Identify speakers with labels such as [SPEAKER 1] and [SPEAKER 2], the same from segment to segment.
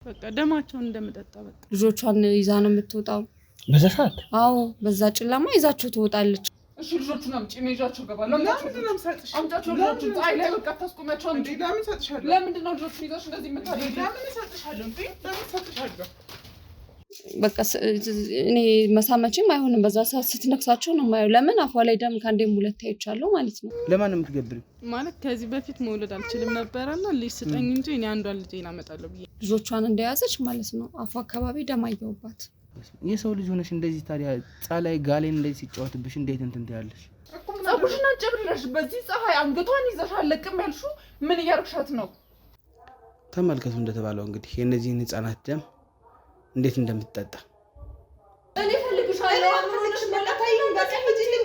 [SPEAKER 1] በቃ ደማቸውን እንደምጠጣ በቃ
[SPEAKER 2] ልጆቿን ይዛ ነው የምትወጣው
[SPEAKER 3] በዛ ሰዓት።
[SPEAKER 2] አዎ በዛ ጨለማ ይዛቸው ትወጣለች።
[SPEAKER 1] እሺ ልጆቹን አምጪ ነው ይዛቸው ገባለሁ። ለምንድን ነው የምሰጥሽ? አምጣቸው ልጆቹን ፀሐይ ላይ በቃ ታስቆማቸው እንዴ? ለምን ሰጥሻለሁ? ለምንድን ነው ልጆቹን ይዘሽ እንደዚህ የምታደርጊው? ለምን ሰጥሻለሁ እንዴ? ለምን ሰጥሻለሁ?
[SPEAKER 2] በቃ እኔ መሳመችም አይሆንም። በዛ ሰዓት ስትነክሳቸው ነው የማየው። ለምን አፏ ላይ ደም ካንዴም ሁለት አይቻለሁ ማለት ነው።
[SPEAKER 3] ለማን ነው የምትገብሪው?
[SPEAKER 1] ማለት ከዚህ በፊት መውለድ አልችልም ነበርና ልጅ ስጠኝ እንጂ እኔ አንዷን ልጄን አመጣለሁ ብዬ
[SPEAKER 2] ልጆቿን እንደያዘች ማለት ነው። አፏ አካባቢ ደም አየሁባት።
[SPEAKER 3] የሰው ልጅ ሆነሽ እንደዚህ ታዲያ ፀሐይ ጋሌን እንደዚህ ሲጫወትብሽ እንዴት እንትን ትያለሽ?
[SPEAKER 1] ፀጉርሽን አጨብርረሽ በዚህ ፀሐይ አንገቷን ይዘሽ አለቅም ያልሽው ምን እያደረግሻት ነው?
[SPEAKER 3] ተመልከቱ እንደተባለው እንግዲህ የእነዚህን ህፃናት ደም እንዴት እንደምትጠጣ።
[SPEAKER 4] እኔ ፈልግሻለሁ አምሮልሽ መላታይን በቃ ሂጂልኝ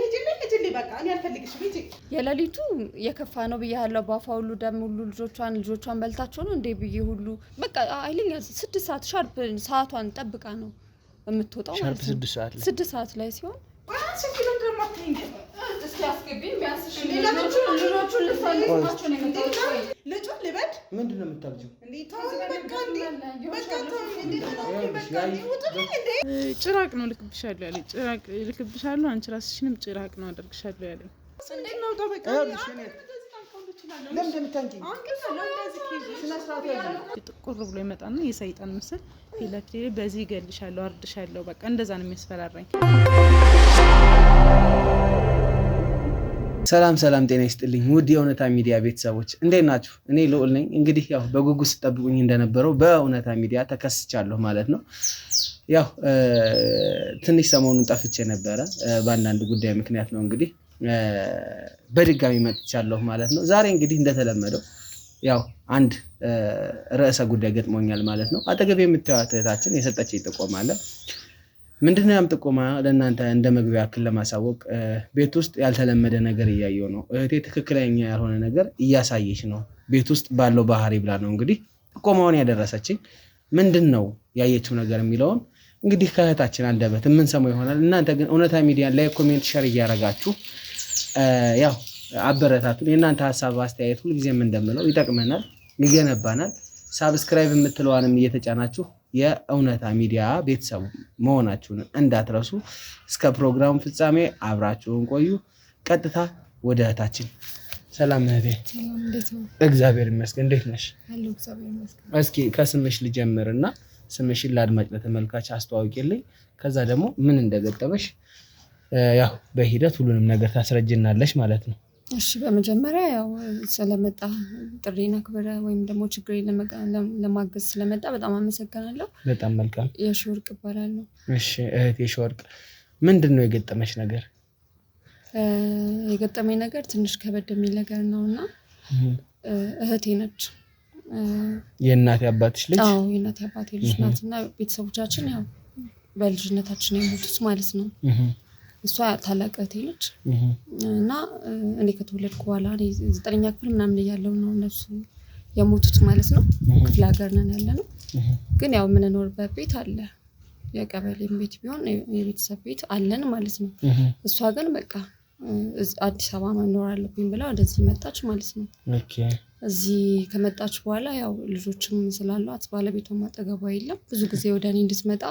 [SPEAKER 4] በቃ እኔ አልፈልግሽም ሂጂ።
[SPEAKER 2] የሌሊቱ የከፋ ነው ብያለሁ። ባፋ ሁሉ ደም ሁሉ ልጆቿን በልታቸው ነው እንዴ ብዬ ሁሉ በቃ አይልኝ 6 ሰዓት ሻርፕ ሰዓቷን ጠብቃ ነው የምትወጣው ማለት ነው። 6 ሰዓት ላይ ሲሆን
[SPEAKER 4] እስኪ አስገቢኝ ቢያንስ ልጆቹን ልፈልግባቸው ነው የመጣሁት። ልጁን ልበድ
[SPEAKER 3] ምንድን ነው የምታብጂው?
[SPEAKER 1] ጭራቅ ነው ልክብሻለሁ ያለኝ። ጭራቅ ልክብሻለሁ፣ አንቺ ራስሽንም ጭራቅ ነው አደርግሻለሁ ያለኝ።
[SPEAKER 4] እንዴት ነው ተበቃ
[SPEAKER 1] ጥቁር ብሎ ይመጣና የሰይጣን ምስል ፊት በዚህ እገልሻለሁ፣ አርድሻለሁ፣ በቃ እንደዛ ነው የሚያስፈራራኝ።
[SPEAKER 3] ሰላም ጤና ይስጥልኝ ውድ የእውነታ ሚዲያ ቤተሰቦች እንዴት ናችሁ? እኔ ልዑል ነኝ። እንግዲህ ያው በጉጉት ስጠብቁኝ እንደነበረው በእውነታ ሚዲያ ተከስቻለሁ ማለት ነው። ያው ትንሽ ሰሞኑን ጠፍቼ ነበረ በአንዳንድ ጉዳይ ምክንያት ነው እንግዲህ በድጋሚ መጥቻለሁ ማለት ነው። ዛሬ እንግዲህ እንደተለመደው ያው አንድ ርዕሰ ጉዳይ ገጥሞኛል ማለት ነው። አጠገብ የምታዩት እህታችን የሰጠችኝ ጥቆማ አለ። ምንድነው ያም ጥቆማ? ለእናንተ እንደ መግቢያ ያክል ለማሳወቅ ቤት ውስጥ ያልተለመደ ነገር እያየሁ ነው። እህቴ ትክክለኛ ያልሆነ ነገር እያሳየች ነው ቤት ውስጥ ባለው ባህሪ ብላ ነው እንግዲህ ጥቆማውን ያደረሰችኝ። ምንድን ነው ያየችው ነገር የሚለውን እንግዲህ ከእህታችን አንደበት የምንሰማው ይሆናል። እናንተ ግን እውነታ ሚዲያን ላይ ኮሜንት ሸር እያደረጋችሁ ያው አበረታቱን። የእናንተ ሀሳብ አስተያየት ሁልጊዜም እንደምለው ይጠቅመናል፣ ይገነባናል። ሳብስክራይብ የምትለዋንም እየተጫናችሁ የእውነታ ሚዲያ ቤተሰቡ መሆናችሁን እንዳትረሱ። እስከ ፕሮግራሙ ፍጻሜ አብራችሁን ቆዩ። ቀጥታ ወደ እህታችን። ሰላም እህቴ። እግዚአብሔር ይመስገን። እንዴት ነሽ? እስኪ ከስምሽ ልጀምርና ስምሽን ለአድማጭ ለተመልካች አስተዋውቂልኝ። ከዛ ደግሞ ምን እንደገጠመሽ ያው በሂደት ሁሉንም ነገር ታስረጅናለሽ ማለት ነው።
[SPEAKER 2] እሺ በመጀመሪያ ያው ስለመጣ ጥሪና ክብረ ወይም ደግሞ ችግሬን ለማገዝ ስለመጣ በጣም አመሰግናለሁ።
[SPEAKER 3] በጣም መልካም።
[SPEAKER 2] የሺወርቅ እባላለሁ።
[SPEAKER 3] እሺ እህቴ የሺወርቅ ምንድን ነው የገጠመሽ ነገር?
[SPEAKER 2] የገጠመኝ ነገር ትንሽ ከበድ የሚል ነገር ነውና እህቴ ነች።
[SPEAKER 3] የእናቴ አባትሽ ልጅ?
[SPEAKER 2] አዎ የእናቴ አባቴ ልጅ ናትና ቤተሰቦቻችን ያው በልጅነታችን የሞቱት ማለት ነው። እሷ ታላቅ እህቴ ነች እና እኔ ከተወለድኩ በኋላ 9ኛ ክፍል ምናምን እያለሁ ነው እነሱ የሞቱት ማለት ነው። ክፍለ ሀገር ነን ያለነው፣ ግን ያው የምንኖርበት ቤት አለ። የቀበሌም ቤት ቢሆን የቤተሰብ ቤት አለን ማለት ነው። እሷ ግን በቃ አዲስ አበባ መኖር አለብኝ ብላ ወደዚህ መጣች ማለት ነው። እዚህ ከመጣች በኋላ ያው ልጆችም ስላሏት ባለቤቷም አጠገቧ የለም። ብዙ ጊዜ ወደ እኔ እንድትመጣ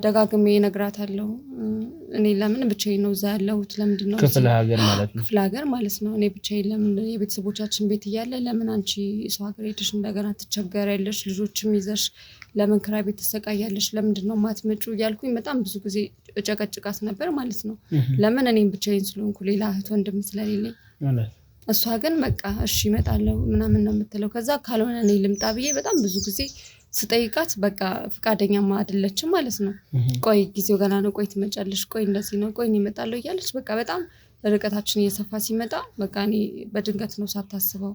[SPEAKER 2] ደጋግሜ እነግራታለሁ። እኔ ለምን ብቻዬን ነው እዛ ያለሁት? ለምንድን ነው
[SPEAKER 3] ክፍለ ሀገር ማለት ነው?
[SPEAKER 2] ክፍለ ሀገር ማለት ነው። እኔ ብቻዬን ለምን የቤተሰቦቻችን ቤት እያለ ለምን አንቺ ሰው ሀገር ሄደሽ እንደገና ትቸገሪያለሽ? ልጆችም ይዘሽ ለምን ክራይ ቤት ትሰቃያለሽ? ለምንድን ነው የማትመጪው? እያልኩኝ በጣም ብዙ ጊዜ እጨቀጭቃት ነበር ማለት ነው። ለምን እኔም ብቻዬን ስለሆንኩ ሌላ እህት ወንድም ስለሌለኝ። እሷ ግን በቃ እሺ እመጣለሁ ምናምን ነው የምትለው። ከዛ ካልሆነ እኔ ልምጣ ብዬ በጣም ብዙ ጊዜ ስጠይቃት በቃ ፍቃደኛማ አይደለችም ማለት ነው። ቆይ ጊዜው ገና ነው፣ ቆይ ትመጫለሽ፣ ቆይ እንደዚህ ነው፣ ቆይ እኔ እመጣለሁ እያለች በቃ በጣም ርቀታችን እየሰፋ ሲመጣ በቃ እኔ በድንገት ነው ሳታስበው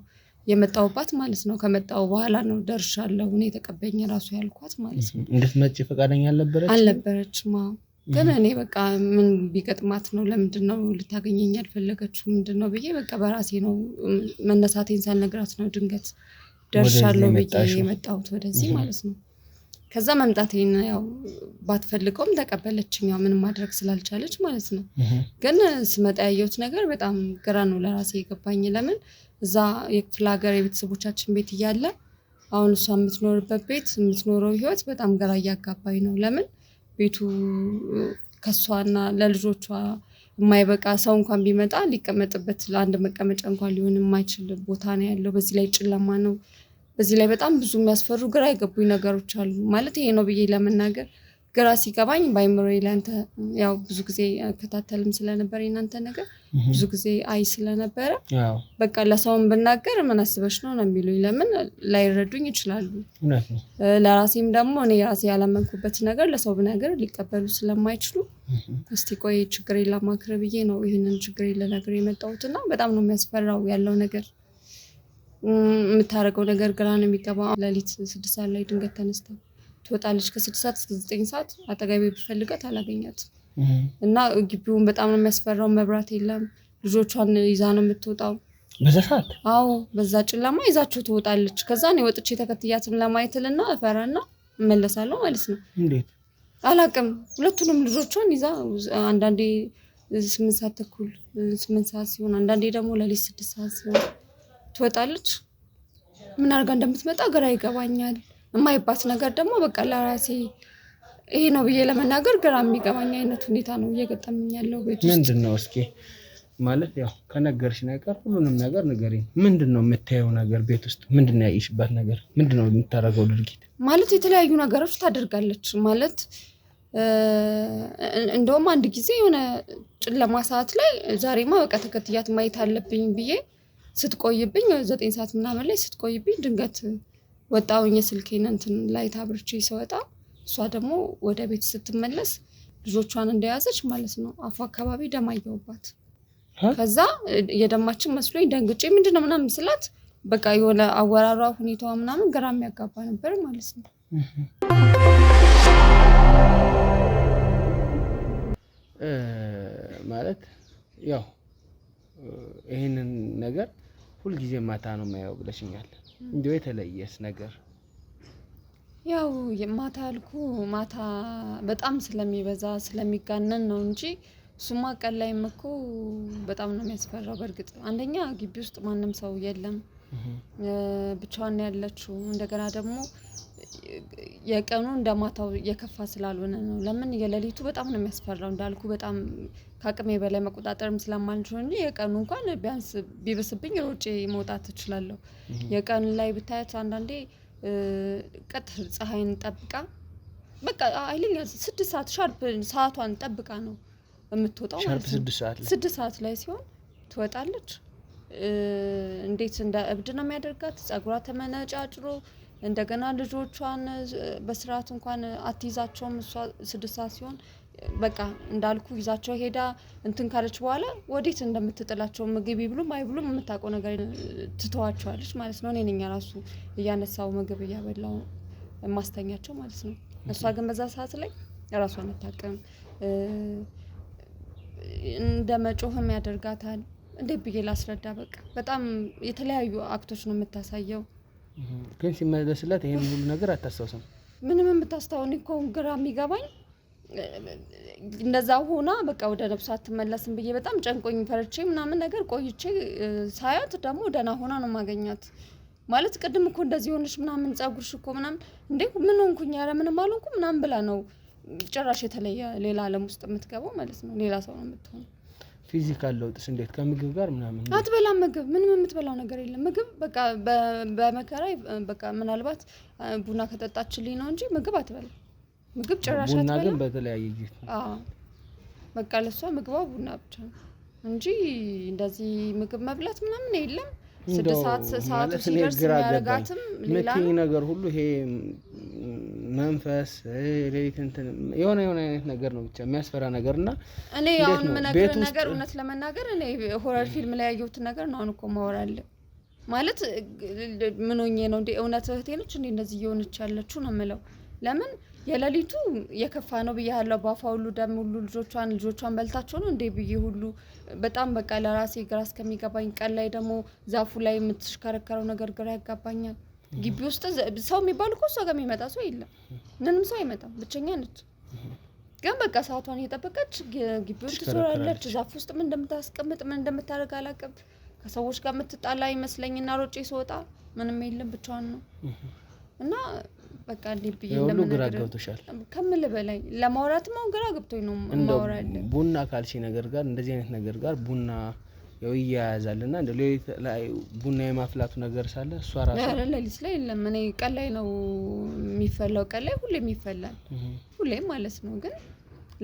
[SPEAKER 2] የመጣሁባት ማለት ነው። ከመጣሁ በኋላ ነው ደርሻለሁ እኔ ተቀበይኝ ራሱ ያልኳት ማለት ነው።
[SPEAKER 3] እንድትመጪ ፍቃደኛ
[SPEAKER 2] አልነበረችም። ግን እኔ በቃ ምን ቢገጥማት ነው ለምንድን ነው ልታገኘኝ ያልፈለገችው ምንድን ነው ብዬ በቃ በራሴ ነው መነሳቴን ሳልነግራት ነው ድንገት ደርሻለሁ ብዬ የመጣሁት ወደዚህ ማለት ነው። ከዛ መምጣቴን ያው ባትፈልገውም ተቀበለችኝ፣ ያው ምንም ማድረግ ስላልቻለች ማለት ነው። ግን ስመጣ ያየሁት ነገር በጣም ግራ ነው ለራሴ የገባኝ። ለምን እዛ የክፍለ ሀገር የቤተሰቦቻችን ቤት እያለ አሁን እሷ የምትኖርበት ቤት የምትኖረው ህይወት በጣም ግራ እያጋባኝ ነው። ለምን ቤቱ ከሷና ለልጆቿ የማይበቃ ሰው እንኳን ቢመጣ ሊቀመጥበት ለአንድ መቀመጫ እንኳን ሊሆን የማይችል ቦታ ነው ያለው። በዚህ ላይ ጨለማ ነው። በዚህ ላይ በጣም ብዙ የሚያስፈሩ ግራ የገቡኝ ነገሮች አሉ። ማለት ይሄ ነው ብዬ ለመናገር ግራ ሲገባኝ በአይምሮዬ ለአንተ ያው ብዙ ጊዜ ከታተልም ስለነበር የናንተ ነገር ብዙ ጊዜ አይ ስለነበረ በቃ ለሰውም ብናገር ምን አስበሽ ነው የሚሉኝ። ለምን ላይረዱኝ ይችላሉ። ለራሴም ደግሞ እኔ ራሴ ያላመንኩበት ነገር ለሰው ብናገር ሊቀበሉ ስለማይችሉ እስቲ ቆይ ችግሬን ላማክር ብዬ ነው ይህንን ችግሬን ልነግር የመጣሁትና በጣም ነው የሚያስፈራው ያለው ነገር። የምታደርገው ነገር ግራ ነው የሚገባው። ሌሊት 6 ሰዓት ላይ ድንገት ተነስታ ትወጣለች። ከ6 ሰዓት እስከ 9 ሰዓት አጠገቤ ብፈልጋት አላገኛትም። እና ግቢውን በጣም ነው የሚያስፈራው። መብራት የለም። ልጆቿን ይዛ ነው የምትወጣው
[SPEAKER 3] በዛ ሰዓት።
[SPEAKER 2] አዎ በዛ ጨለማ ይዛቸው ትወጣለች። ከዛ ነው ወጥቼ ተከትያትም ለማየትና እፈራና እመለሳለሁ ማለት ነው።
[SPEAKER 3] እንዴት
[SPEAKER 2] አላውቅም። ሁለቱንም ልጆቿን ይዛ አንዳንዴ 8 ሰዓት ተኩል 8 ሰዓት ሲሆን አንዳንዴ ደግሞ ሌሊት 6 ሰዓት ሲሆን ትወጣለች። ምን አድርጋ እንደምትመጣ ግራ ይገባኛል። የማይባት ነገር ደግሞ በቃ ለራሴ ይሄ ነው ብዬ ለመናገር ግራ የሚገባኝ አይነት ሁኔታ ነው እየገጠመኝ ያለው ቤት ውስጥ።
[SPEAKER 3] ምንድነው እስኪ ማለት ያው ከነገርሽ ነገር ሁሉንም ነገር ንገሪኝ። ምንድነው የምታየው ነገር ቤት ውስጥ? ምንድነው ያይሽበት ነገር? ምንድነው የምታረገው ድርጊት?
[SPEAKER 2] ማለት የተለያዩ ነገሮች ታደርጋለች። ማለት እንደውም አንድ ጊዜ የሆነ ጨለማ ሰዓት ላይ ዛሬማ በቃ ተከትያት ማየት አለብኝ ብዬ ስትቆይብኝ 9 ሰዓት ምናምን ላይ ስትቆይብኝ ድንገት ወጣውኝ ስልኬን እንትን ላይ ታብርቼ ስወጣ እሷ ደግሞ ወደ ቤት ስትመለስ ልጆቿን እንደያዘች ማለት ነው አፏ አካባቢ ደም አየሁባት። ከዛ የደማችን መስሎኝ ደንግጬ ምንድነው ምናምን ስላት በቃ የሆነ አወራሯ ሁኔታዋ ምናምን ግራ የሚያጋባ ነበር ማለት ነው።
[SPEAKER 3] ማለት ያው ይሄንን ነገር ሁልጊዜ ማታ ነው የማየው ብለሽኛል። እንደው የተለየስ ነገር?
[SPEAKER 2] ያው ማታ አልኩ ማታ በጣም ስለሚበዛ ስለሚጋነን ነው እንጂ ሱማ ቀን ላይም እኮ በጣም ነው የሚያስፈራው። በእርግጥ አንደኛ ግቢ ውስጥ ማንም ሰው የለም፣ ብቻዋን ያለችው። እንደገና ደግሞ የቀኑ እንደማታው የከፋ ስላልሆነ ነው። ለምን የሌሊቱ በጣም ነው የሚያስፈራው እንዳልኩ በጣም ከአቅሜ በላይ መቆጣጠርም ስለማልችል እንጂ የቀኑ እንኳን ቢያንስ ቢብስብኝ ሮጬ መውጣት እችላለሁ። የቀን ላይ ብታያት አንዳንዴ ቀጥር ፀሐይን ጠብቃ በቃ አይልኛ 6 ሰዓት ሻርፕ ሰዓቷን ጠብቃ ነው የምትወጣው ማለት ነው። 6 ሰዓት ላይ ሲሆን ትወጣለች። እንዴት እንደ እብድ ነው የሚያደርጋት። ጸጉሯ ተመነጫጭሮ እንደገና ልጆቿን በስርዓት እንኳን አትይዛቸውም። እሷ 6 ሰዓት ሲሆን በቃ እንዳልኩ ይዛቸው ሄዳ እንትን ካለች በኋላ ወዴት እንደምትጥላቸው ምግብ ይብሉም አይብሉም የምታውቀው ነገር ትተዋቸዋለች ማለት ነው። እኔ ነኝ ራሱ እያነሳው ምግብ እያበላው ማስተኛቸው ማለት ነው። እሷ ግን በዛ ሰዓት ላይ ራሷን አታውቅም። እንደመጮህም ያደርጋታል። እንዴት ብዬ ላስረዳ? በቃ በጣም የተለያዩ አክቶች ነው የምታሳየው።
[SPEAKER 3] ግን ሲመለስላት ይሄን ሁሉ ነገር አታስታውስም።
[SPEAKER 2] ምንም የምታስታውኒ እኮ ግራ የሚገባኝ እንደዛ ሆና በቃ ወደ ነፍሷ አትመለስም ብዬ በጣም ጨንቆኝ ፈርቼ ምናምን ነገር ቆይቼ ሳያት ደግሞ ደህና ሆና ነው ማገኛት። ማለት ቅድም እኮ እንደዚህ ሆነሽ ምናምን ጸጉርሽ እኮ ምናምን እንዴ ምን ሆንኩኝ? ኧረ ምንም አልሆንኩም ምናምን ብላ ነው ጭራሽ የተለየ ሌላ ዓለም ውስጥ የምትገባው ማለት ነው። ሌላ ሰው ነው የምትሆነው።
[SPEAKER 3] ፊዚካል ለውጥስ እንዴት? ከምግብ ጋር ምናምን
[SPEAKER 2] አትበላም። ምግብ ምንም የምትበላው ነገር የለም። ምግብ በቃ በመከራ በቃ ምናልባት ቡና ከጠጣችልኝ ነው እንጂ ምግብ አትበላም። ምግብ ጭራሽ አትበላም።
[SPEAKER 3] ቡና ግን በተለያየ ጊዜ
[SPEAKER 2] በቃ ለሷ ምግቧ ቡና ብቻ ነው እንጂ እንደዚህ ምግብ መብላት ምናምን የለም። 6 ሰዓት ሰዓቱ ሲደርስ ያረጋትም ሌላ
[SPEAKER 3] ነገር ሁሉ ይሄ መንፈስ ሌሊት እንትን የሆነ አይነት ነገር ነው ብቻ የሚያስፈራ ነገርና
[SPEAKER 2] እኔ አሁን የምነግርህ ነገር እውነት ለመናገር እኔ ሆረር ፊልም ላይ ያየሁት ነገር ነው። አሁን እኮ ማወራለ ማለት ምን ሆኜ ነው እንዴ? እውነት እህቴ ነች እንዴ እንደዚህ እየሆነች ያለችው ነው የምለው። ለምን የሌሊቱ የከፋ ነው ብያለሁ። ባፋ ሁሉ ደም ሁሉ ልጆቿን በልታቸው ነው እንዴ ብዬ ሁሉ በጣም በቃ ለራሴ ግራ እስከሚገባኝ፣ ቀን ላይ ደግሞ ዛፉ ላይ የምትሽከረከረው ነገር ግራ ያጋባኛል። ግቢ ውስጥ ሰው የሚባል እኮ እሷ ጋር የሚመጣ ሰው የለም። ምንም ሰው አይመጣም። ብቸኛ ነች። ግን በቃ ሰዓቷን እየጠበቀች ግቢ ውስጥ ትዞራለች። ዛፍ ውስጥ ምን እንደምታስቀምጥ ምን እንደምታደርግ አላውቅም። ከሰዎች ጋር የምትጣላ ይመስለኝና ሮጬ ስወጣ ምንም የለም፣ ብቻዋን ነው። እና በቃ እንዴት ብዬ
[SPEAKER 3] ግራ ገብቶሻል
[SPEAKER 2] ከምል በላይ ለማውራትም አሁን ግራ ገብቶኝ ነው ማውራለ
[SPEAKER 3] ቡና ካልሽ ነገር ጋር እንደዚህ አይነት ነገር ጋር ቡና ያው ይያያዛልና እንደ ሌሊት ላይ ቡና የማፍላቱ ነገር ሳለ እሷ ራሱ
[SPEAKER 2] ሌሊት ላይ የለም እኔ ቀን ላይ ነው የሚፈላው ቀን ላይ ሁሌም ይፈላል ሁሌም ማለት ነው ግን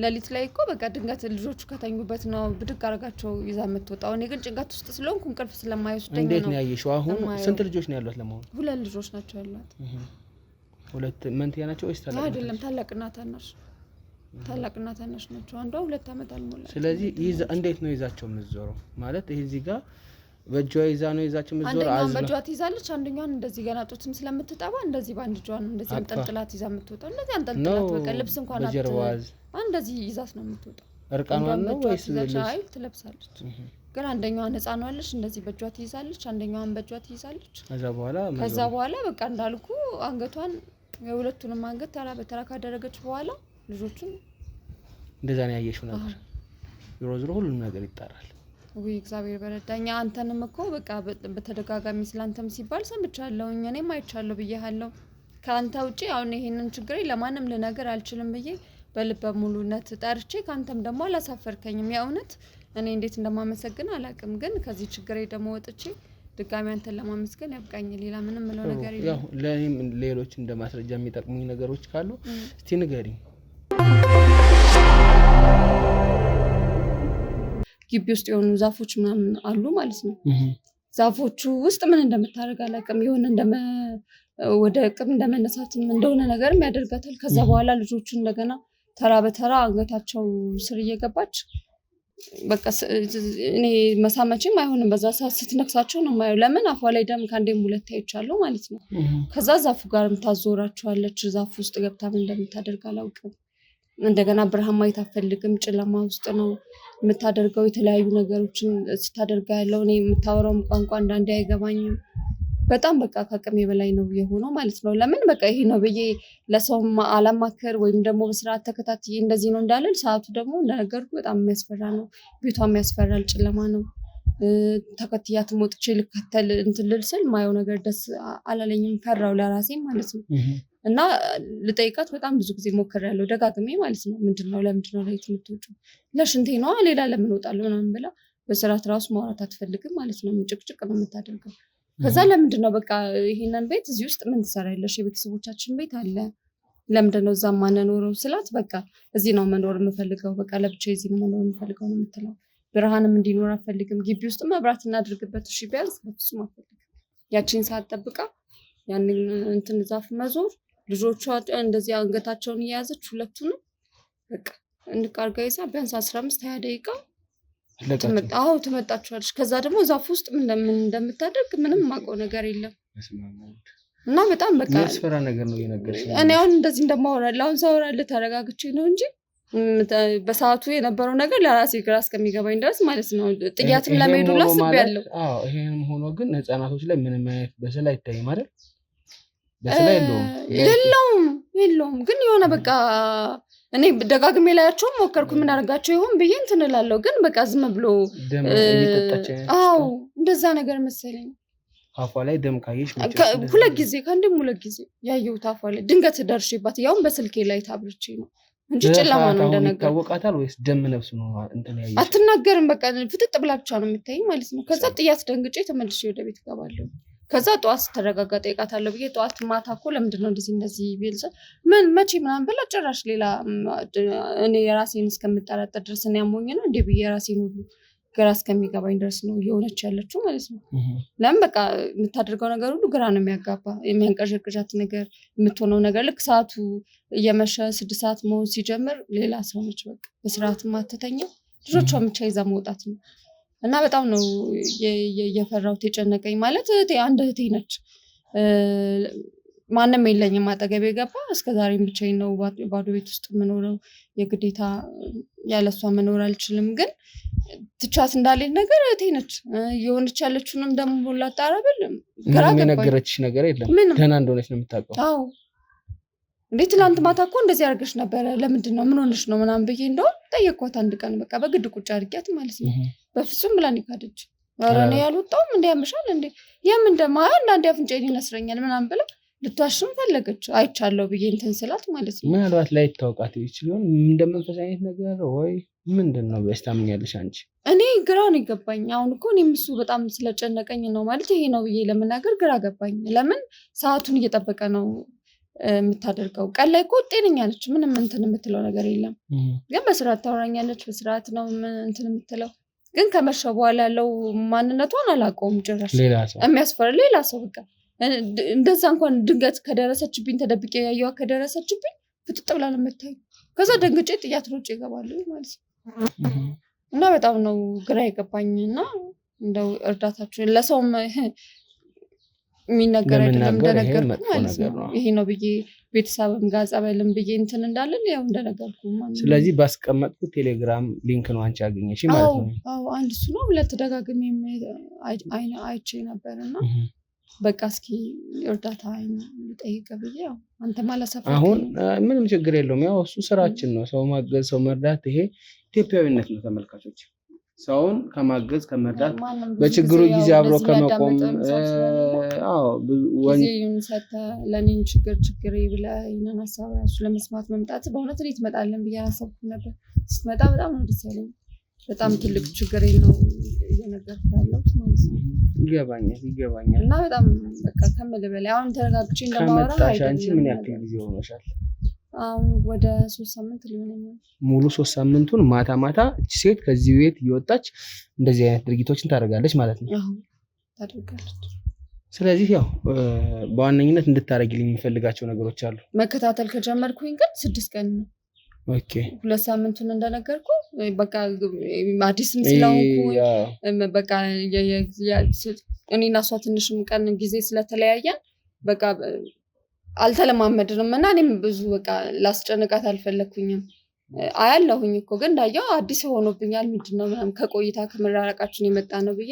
[SPEAKER 2] ሌሊት ላይ እኮ በቃ ድንገት ልጆቹ ከተኙበት ነው ብድግ አርጋቸው ይዛ የምትወጣው እኔ ግን ጭንቀት ውስጥ ስለሆንኩ እንቅልፍ ስለማይወስደኝ ነው
[SPEAKER 3] እንዴት ነው ያየሽው አሁን ስንት ልጆች ነው ያሏት ለማለት
[SPEAKER 2] 2 ልጆች ናቸው ያሏት
[SPEAKER 3] 2 መንትያ ናቸው ወይስ ታላቅ
[SPEAKER 2] አይደለም ታላቅና ታናሽ ናቸው አንዷ 2 አመት አልሞላ
[SPEAKER 3] ስለዚህ እንዴት ነው ይዛቸው የምትዞረው ማለት ይሄ እዚህ ጋር በእጇ ይዛ ነው ይዛቸው የምትዞረው
[SPEAKER 2] አንደኛው በእጇ ትይዛለች አንደኛውን እንደዚህ ገና ጡትም ስለምትጠባ እንደዚህ ባንድ እጇ ነው እንደዚህ አንጠልጥላት ይዛ የምትወጣው እንደዚህ አንጠልጥላት በቃ ልብስ እንኳን እንደዚህ ይዛት ነው የምትወጣው
[SPEAKER 3] እርቃኗን ነው ወይስ
[SPEAKER 2] አይ ትለብሳለች ግን አንደኛዋን ህፃኗ አለች እንደዚህ በእጇ ትይዛለች አንደኛዋን በእጇ ትይዛለች ከዛ በኋላ በቃ እንዳልኩ አንገቷን የሁለቱንም አንገት ተራ በተራ ካደረገች በኋላ ልጆቹን
[SPEAKER 3] እንደዛ ነው ያየሽው ነገር ዞሮ ሁሉም ነገር ይጣራል
[SPEAKER 2] ወይ እግዚአብሔር በረዳኛ አንተንም እኮ በቃ በተደጋጋሚ ስላንተም ሲባል ሰምቻለሁ እኔም አይቻለሁ ብዬሃለሁ ካንተ ውጪ አሁን ይሄንን ችግሬ ለማንም ልነገር አልችልም ብዬ በልበ ሙሉነት ጠርቼ ካንተም ደግሞ አላሳፈርከኝም ያውነት እኔ እንዴት እንደማመሰግን አላቅም ግን ከዚህ ችግሬ ደግሞ ወጥቼ ድጋሚ አንተን ለማመስገን ያብቃኝ ሌላ ምንም ምለው ነገር የለም
[SPEAKER 3] ያው ለኔም ሌሎች እንደማስረጃ የሚጠቅሙኝ ነገሮች ካሉ እስቲ ንገሪኝ
[SPEAKER 2] ግቢ ውስጥ የሆኑ ዛፎች ምናምን አሉ ማለት ነው ዛፎቹ ውስጥ ምን እንደምታደርግ አላቅም የሆነ ወደ ቅም እንደመነሳትም እንደሆነ ነገርም ያደርጋታል ከዛ በኋላ ልጆቹ እንደገና ተራ በተራ አንገታቸው ስር እየገባች በቃ እኔ መሳመችም አይሆንም በዛ ሰዓት ስትነክሳቸው ነው ማየው ለምን አፏ ላይ ደም ካንዴም ሁለት አይቻለሁ ማለት ነው ከዛ ዛፉ ጋርም ታዞራቸዋለች ዛፉ ውስጥ ገብታ ምን እንደምታደርግ አላውቅም እንደገና ብርሃን ማየት አትፈልግም ጨለማ ውስጥ ነው የምታደርገው የተለያዩ ነገሮችን ስታደርጋ ያለው እኔ የምታወራው ቋንቋ አንዳንዴ አይገባኝም በጣም በቃ ከአቅሜ በላይ ነው የሆነው ማለት ነው ለምን በቃ ይሄ ነው ብዬ ለሰው አላማከር ወይም ደግሞ በስርዓት ተከታትዬ እንደዚህ ነው እንዳልል ሰዓቱ ደግሞ እንደነገርኩ በጣም የሚያስፈራ ነው ቤቷም ያስፈራል ጨለማ ነው ተከትያት ወጥቼ ልከተል እንትልል ስል ማየው ነገር ደስ አላለኝም ፈራው ለራሴ ማለት ነው እና ልጠይቃት በጣም ብዙ ጊዜ ሞክሬያለሁ ደጋግሜ ማለት ነው ምንድነው ለምንድነው ላይ ትምትወጪው ለሽንቴ ነው ሌላ ለምን ወጣለሁ ምናምን ብላ በስርዓት ራሱ ማውራት አትፈልግም ማለት ነው ጭቅጭቅ ነው የምታደርገው ከዛ ለምንድነው በቃ ይሄንን ቤት እዚህ ውስጥ ምን ትሰራለሽ የቤተሰቦቻችን ቤት አለ ለምንድነው እዛ ማንኖረው ስላት በቃ እዚህ ነው መኖር የምፈልገው በቃ ለብቻዬ እዚህ ነው መኖር የምፈልገው ነው የምትለው ብርሃንም እንዲኖር አትፈልግም ግቢ ውስጥ መብራት እናድርግበት እሺ ቢያንስ በፍጹም አትፈልግም ያቺን ሰዓት ጠብቃ ያንን እንትን ዛፍ መዞር ልጆቿ እንደዚህ አንገታቸውን እያያዘች ሁለቱንም በቃ እንቃርጋ ይዛ ቢያንስ 15-20 ደቂቃ ትመጣቸዋለች ከዛ ደግሞ ዛፍ ውስጥ ምን እንደምታደርግ ምንም ማውቀው ነገር የለም እና በጣም በቃ
[SPEAKER 3] መስፈራ ነገር ነው የነገርሽ
[SPEAKER 2] እኔ አሁን እንደዚህ እንደማወራለሁ አሁን ሳወራለሁ ተረጋግቼ ነው እንጂ በሰዓቱ የነበረው ነገር ለራሴ ግራ እስከሚገባኝ ድረስ ማለት ነው ጥያትም ለመሄዱ ላስብያለሁ
[SPEAKER 3] ይሄንም ሆኖ ግን ህፃናቶች ላይ ምንም አይነት በስለ አይታይም አይደል
[SPEAKER 2] የለውም ግን የሆነ በቃ እኔ ደጋግሜ ላያቸው ሞከርኩ ምን አርጋቸው ይሆን ብዬ እንትን እላለሁ ግን በቃ ዝም ብሎ እንደዛ ነገር መሰለኝ
[SPEAKER 3] አፏ ላይ ደም ካየሽ
[SPEAKER 2] ሁለት ጊዜ ከአንድም ሁለት ጊዜ ያየሁት አፏ ላይ ድንገት ደርሼባት ያውን በስልኬ ላይ ታብርቼ ነው እንጂ ጨለማ ነው እንደነገር
[SPEAKER 3] ታወቃታል ወይስ ደም ነፍስ ነው እንትን ያየሽ
[SPEAKER 2] አትናገርም በቃ ፍጥጥ ብላ ብቻ ነው የምታይ ማለት ነው ከዛ ጥያት ደንግጬ ተመልሼ ወደ ቤት ገባለሁ ከዛ ጧት ተረጋጋ ጠይቃታለሁ ብዬ ጧት ማታ እኮ ለምንድነው እንደዚህ ቢልስ ምን መቼ ምናምን ብላ ጭራሽ ሌላ እኔ የራሴን እስከምጠራጠር ድረስ ነው ያሞኝ ነው እንዴ ብዬ የራሴን ሁሉ ግራ እስከሚገባኝ ድረስ ነው እየሆነች ያለችው ማለት ነው ለምን በቃ የምታደርገው ነገር ሁሉ ግራ ነው የሚያጋባ የሚያንቀዠቅዣት ነገር የምትሆነው ነገር ልክ ሰዓቱ እየመሸ 6 ሰዓት መሆን ሲጀምር ሌላ ሰው ነች በቃ በስርዓት ማተተኛ ልጆቿን ብቻ ይዛ መውጣት ነው እና በጣም ነው የፈራሁት የጨነቀኝ ማለት አንድ እህቴ ነች ማንም የለኝም አጠገቤ ገባ እስከዛሬም ብቻዬን ነው ባዶ ቤት ውስጥ የምኖረው የግዴታ ያለሷ መኖር አልችልም ግን ትቻት እንዳለኝ ነገር እህቴ ነች የሆነች ያለችውንም ደግሞ ላጣራብል
[SPEAKER 3] ግራ ነገረችሽ ነገር የለም ደህና እንደሆነች ነው የምታውቀው
[SPEAKER 2] አዎ እንዴት ትላንት ማታ እኮ እንደዚህ አድርገሽ ነበር ለምንድነው ምን ሆነሽ ነው ምናምን ብዬ እንደው ጠየቅኳት አንድ ቀን በቃ በግድ ቁጭ አድርጊያት ማለት ነው በፍጹም ብላ ይካደች ኧረ እኔ ያልወጣሁም እንደ ያምሻል እንደ የምን እንደማያ አንድ አፍንጫዬን ይነስረኛል ምናምን ብላ ልትዋሽም ፈለገች አይቻለሁ ብዬ እንትን ስላት ማለት ነው።
[SPEAKER 3] ምናልባት ላይ ታውቃት ይችላል እንደመንፈስ አይነት ነገር ወይ ምንድነው ብለሽ ታምኛለሽ አንቺ?
[SPEAKER 2] እኔ ግራ ነው የገባኝ። አሁን እኮ እኔም እሱ በጣም ስለጨነቀኝ ነው ማለት ይሄ ነው ብዬ ለመናገር ግራ ገባኝ። ለምን ሰዓቱን እየጠበቀ ነው የምታደርገው? ቀን ላይ እኮ ጤነኛ ነች፣ ምንም እንትን የምትለው ነገር የለም። ግን በስርዓት ታወራኛለች፣ በስርዓት ነው እንትን የምትለው። ግን ከመሸ በኋላ ያለው ማንነቷን አላውቀውም ጭራሽ። የሚያስፈራ ሌላ ሰው በቃ እንደዛ እንኳን ድንገት ከደረሰችብኝ ተደብቄ ያየዋ ከደረሰችብኝ ፍጥጥ ብላ ነው የምታየው። ከዛ ደንግጬ ጥያት ሮጬ እገባለሁ ማለት ነው። እና በጣም ነው ግራ የገባኝ። እና እንደው እርዳታችሁን ለሰውም የሚነገር አይደለም እንደነገርኩ ማለት ነው። ይሄ ነው ብዬ ቤተሰብም ጋር ጸበልም ብዬ እንትን እንዳለን ያው እንደነገርኩ ማለት ነው።
[SPEAKER 3] ስለዚህ ባስቀመጥኩት ቴሌግራም ሊንክ ነው አንቺ ያገኘሽ ማለት ነው?
[SPEAKER 2] አዎ አንድ እሱ ነው። ሁለት ደጋግሜ አይቼ ነበርና በቃ እስኪ እርዳታ ልጠይቅ ብዬ ያው አንተ ማለሰፈ
[SPEAKER 3] አሁን ምንም ችግር የለውም። ያው እሱ ስራችን ነው። ሰው ማገዝ፣ ሰው መርዳት ይሄ ኢትዮጵያዊነት ነው ተመልካቾች። ሰውን ከማገዝ ከመርዳት በችግሩ ጊዜ አብሮ ከመቆም
[SPEAKER 2] ጊዜውን ሰጥተህ ለእኔን ችግር ብለህ ይህንን ሀሳብ ራሱ ለመስማት መምጣት በእውነት እኔ ትመጣለን ብዬ አላሰብኩም ነበር። ስትመጣ በጣም ነው ደስ ያለኝ። በጣም ትልቅ ችግር ነው እየነገርኩ ያለሁት ማለት ነው።
[SPEAKER 3] ይገባኛል።
[SPEAKER 2] እና በጣም በቃ ከምልህ በላይ አሁን ተረጋግቼ እንደማወራ
[SPEAKER 3] አንቺ ምን ያክል ጊዜ ሆኖሻል?
[SPEAKER 2] አሁን ወደ 3 ሳምንት ሊሆነኛል።
[SPEAKER 3] ሙሉ 3 ሳምንቱን ማታ እቺ ሴት ከዚህ ቤት እየወጣች እንደዚህ አይነት ድርጊቶችን ታደርጋለች ማለት ነው?
[SPEAKER 2] አዎ ታደርጋለች።
[SPEAKER 3] ስለዚህ ያው በዋነኝነት እንድታረጊልኝ የሚፈልጋቸው ነገሮች አሉ።
[SPEAKER 2] መከታተል ከጀመርኩኝ ግን 6 ቀን ነው።
[SPEAKER 3] ኦኬ
[SPEAKER 2] 2 ሳምንቱን እንደነገርኩ በቃ አዲስም ስለሆንኩ በቃ እኔና እሷ ትንሽም ቀን ጊዜ ስለተለያየን በቃ አልተለማመድንም እና እኔም ብዙ በቃ ላስጨንቃት አልፈለኩኝም። አያለሁኝ እኮ ግን እንዳየው አዲስ ሆኖብኛል ምንድነው ምናምን ከቆይታ ከመራራቃችን የመጣ ነው ብዬ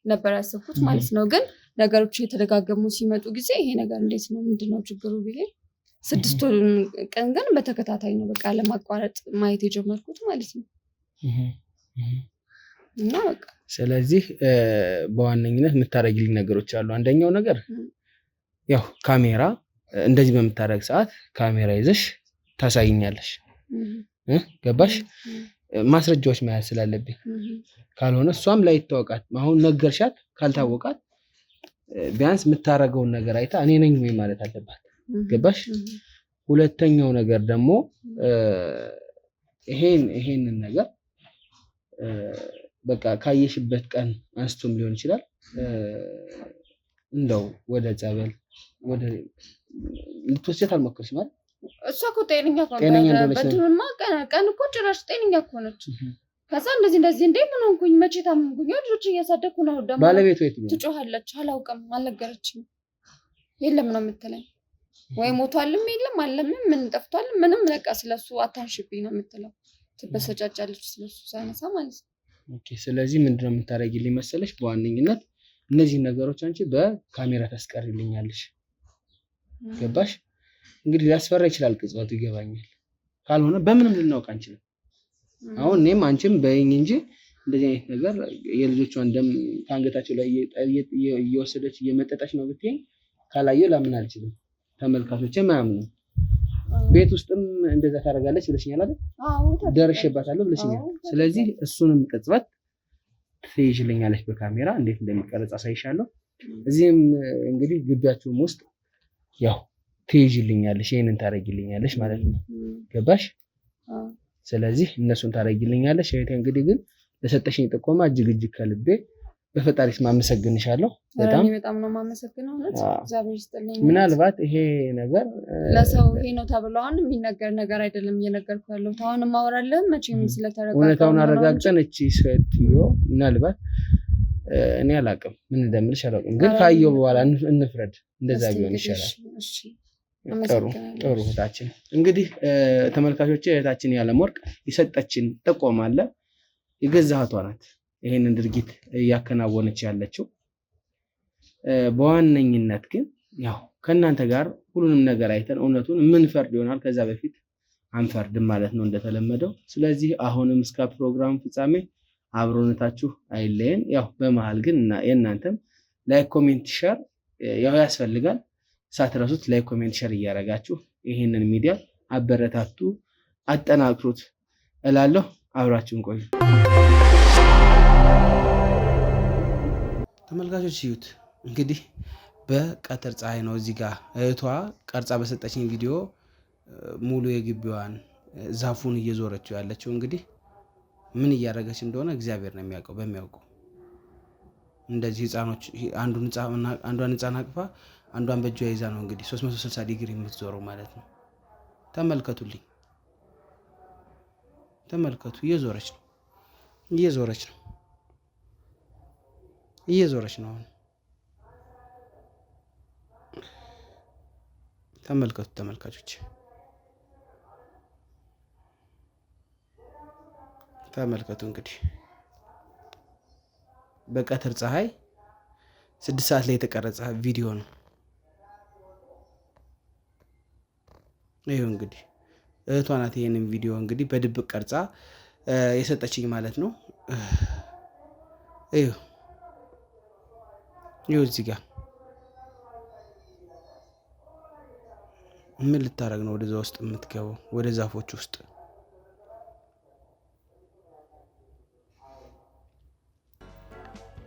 [SPEAKER 2] ነበር ያሰብኩት ማለት ነው። ግን ነገሮች እየተደጋገሙ ሲመጡ ጊዜ ይሄ ነገር እንዴት ነው ምንድነው ችግሩ ብዬ 6 ቀን ግን በተከታታይ ነው በቃ ለማቋረጥ ማየት የጀመርኩት ማለት ነው። እና በቃ
[SPEAKER 3] ስለዚህ በዋነኝነት የምታረጊልኝ ነገሮች አሉ። አንደኛው ነገር ያው ካሜራ እንደዚህ በምታረግ ሰዓት ካሜራ ይዘሽ ታሳይኛለሽ። ገባሽ? ማስረጃዎች መያዝ ስላለብኝ ካልሆነ እሷም ላይ ይታወቃት። አሁን ነገርሻት ካልታወቃት ቢያንስ የምታረገውን ነገር አይታ እኔ ነኝ ወይ ማለት አለባት። ገባሽ? ሁለተኛው ነገር ደግሞ ይሄንን ነገር በቃ ካየሽበት ቀን አንስቶም ሊሆን ይችላል እንደው ወደ ጸበል ወደ ልትወስጃት አልሞከርሽ ማለት?
[SPEAKER 2] እሷ እኮ ጤነኛ በትንማ ቀን እኮ ጭራሽ ጤነኛ እኮ ነች። ከዛ እንደዚህ እንዴ ምን ሆንኩኝ መቼ ታመምኩኝ? ልጆች እያሳደኩ ነው። ደግሞ
[SPEAKER 3] ባለቤቱ የት ነው?
[SPEAKER 2] ትጮሃለች። አላውቅም አልነገረችኝም። የለም ነው የምትለኝ። ወይ ሞቷልም የለም አለም ምን ጠፍቷል ምንም በቃ ስለሱ አታንሽብኝ ነው የምትለው። ትበሰጫጫለች ስለሱ ሳይነሳ ማለት ነው።
[SPEAKER 3] ኦኬ ስለዚህ ምንድነው የምታረጊልኝ መሰለሽ? በዋነኝነት እነዚህ ነገሮች አንቺ በካሜራ ታስቀርልኛለሽ። ገባሽ? እንግዲህ ሊያስፈራ ይችላል ቅጽበቱ ይገባኛል። ካልሆነ በምንም ልናውቅ አንችልም። አሁን እኔም አንቺም በይኝ እንጂ እንደዚህ አይነት ነገር የልጆቿን ደም ታንገታቸው ላይ እየወሰደች እየመጠጠች ነው ብትይኝ ካላየው ላምን አልችልም። ተመልካቾቼ ማያምኑ ቤት ውስጥም እንደዛ ታደርጋለች ብለሽኛል አይደል?
[SPEAKER 2] አዎ
[SPEAKER 3] ደርሼባታለሁ ብለሽኛል። ስለዚህ እሱንም ቅጽበት ትይዥልኛለሽ በካሜራ እንዴት እንደሚቀረጽ አሳይሻለሁ። እዚህም እንግዲህ ግቢያችሁም ውስጥ ያው ትይዥልኛለሽ ይሄንን ታረጊልኛለሽ ማለት ነው። ገባሽ? ስለዚህ እነሱን ታረጊልኛለሽ። እህቴ እንግዲህ ግን ለሰጠሽኝ ጥቆማ እጅግ ከልቤ በፈጣሪ ስም አመሰግንሻለሁ።
[SPEAKER 2] በጣም ነው የማመሰግነው። እግዚአብሔር ይስጥልኝ።
[SPEAKER 3] ምናልባት ይሄ ነገር
[SPEAKER 2] ለሰው ይሄ ነው ተብሎ አሁን የሚነገር ነገር አይደለም እየነገርኩ ያለሁት። አሁን ማወራለህ መቼም ስለተረጋጋው
[SPEAKER 3] እውነታውን አረጋግጠን እቺ ሴትዮ ምናልባት እኔ አላውቅም ምን እንደምልሽ አላውቅም፣ ግን ካየው በኋላ እንፍረድ። እንደዛ ቢሆን ይሻላል።
[SPEAKER 2] እሺ
[SPEAKER 3] ጥሩ እህታችን። እንግዲህ ተመልካቾቼ እህታችን ያለምወርቅ የሰጠችን ጥቆማ አለ። የገዛ እህቷ ናት ይሄንን ድርጊት እያከናወነች ያለችው። በዋነኝነት ግን ያው ከእናንተ ጋር ሁሉንም ነገር አይተን እውነቱን የምንፈርድ ይሆናል። ከዛ በፊት አንፈርድም ማለት ነው እንደተለመደው። ስለዚህ አሁንም እስከ ፕሮግራም ፍጻሜ አብሮነታችሁ አይለየን። ያው በመሃል ግን የእናንተም ላይክ፣ ኮሜንት፣ ሼር ያው ያስፈልጋል። ሳትረሱት ላይክ፣ ኮሜንት፣ ሼር እያደረጋችሁ ይህንን ሚዲያ አበረታቱ፣ አጠናክሩት እላለሁ። አብራችሁን ቆዩ። ተመልካቾች እዩት እንግዲህ በቀትር ፀሐይ ነው እዚህ ጋር እህቷ ቀርጻ በሰጠችኝ ቪዲዮ ሙሉ የግቢዋን ዛፉን እየዞረችው ያለችው እንግዲህ ምን እያደረገች እንደሆነ እግዚአብሔር ነው የሚያውቀው። በሚያውቀው እንደዚህ ህፃኖች አንዷን ህፃን አቅፋ አንዷን በእጇ ይዛ ነው እንግዲህ 360 ዲግሪ የምትዞረው ማለት ነው። ተመልከቱልኝ፣ ተመልከቱ። እየዞረች ነው ተመልከቱ ተመልካቾች፣ ተመልከቱ። እንግዲህ በቀትር ፀሐይ 6 ሰዓት ላይ የተቀረጸ ቪዲዮ ነው። ይሄው እንግዲህ እህቷ ናት ይሄንን ቪዲዮ እንግዲህ በድብቅ ቀርጻ የሰጠችኝ ማለት ነው። ይሄው እዚህ ጋር ምን ልታረግ ነው ወደዛ ውስጥ የምትገባው? ወደ ዛፎች ውስጥ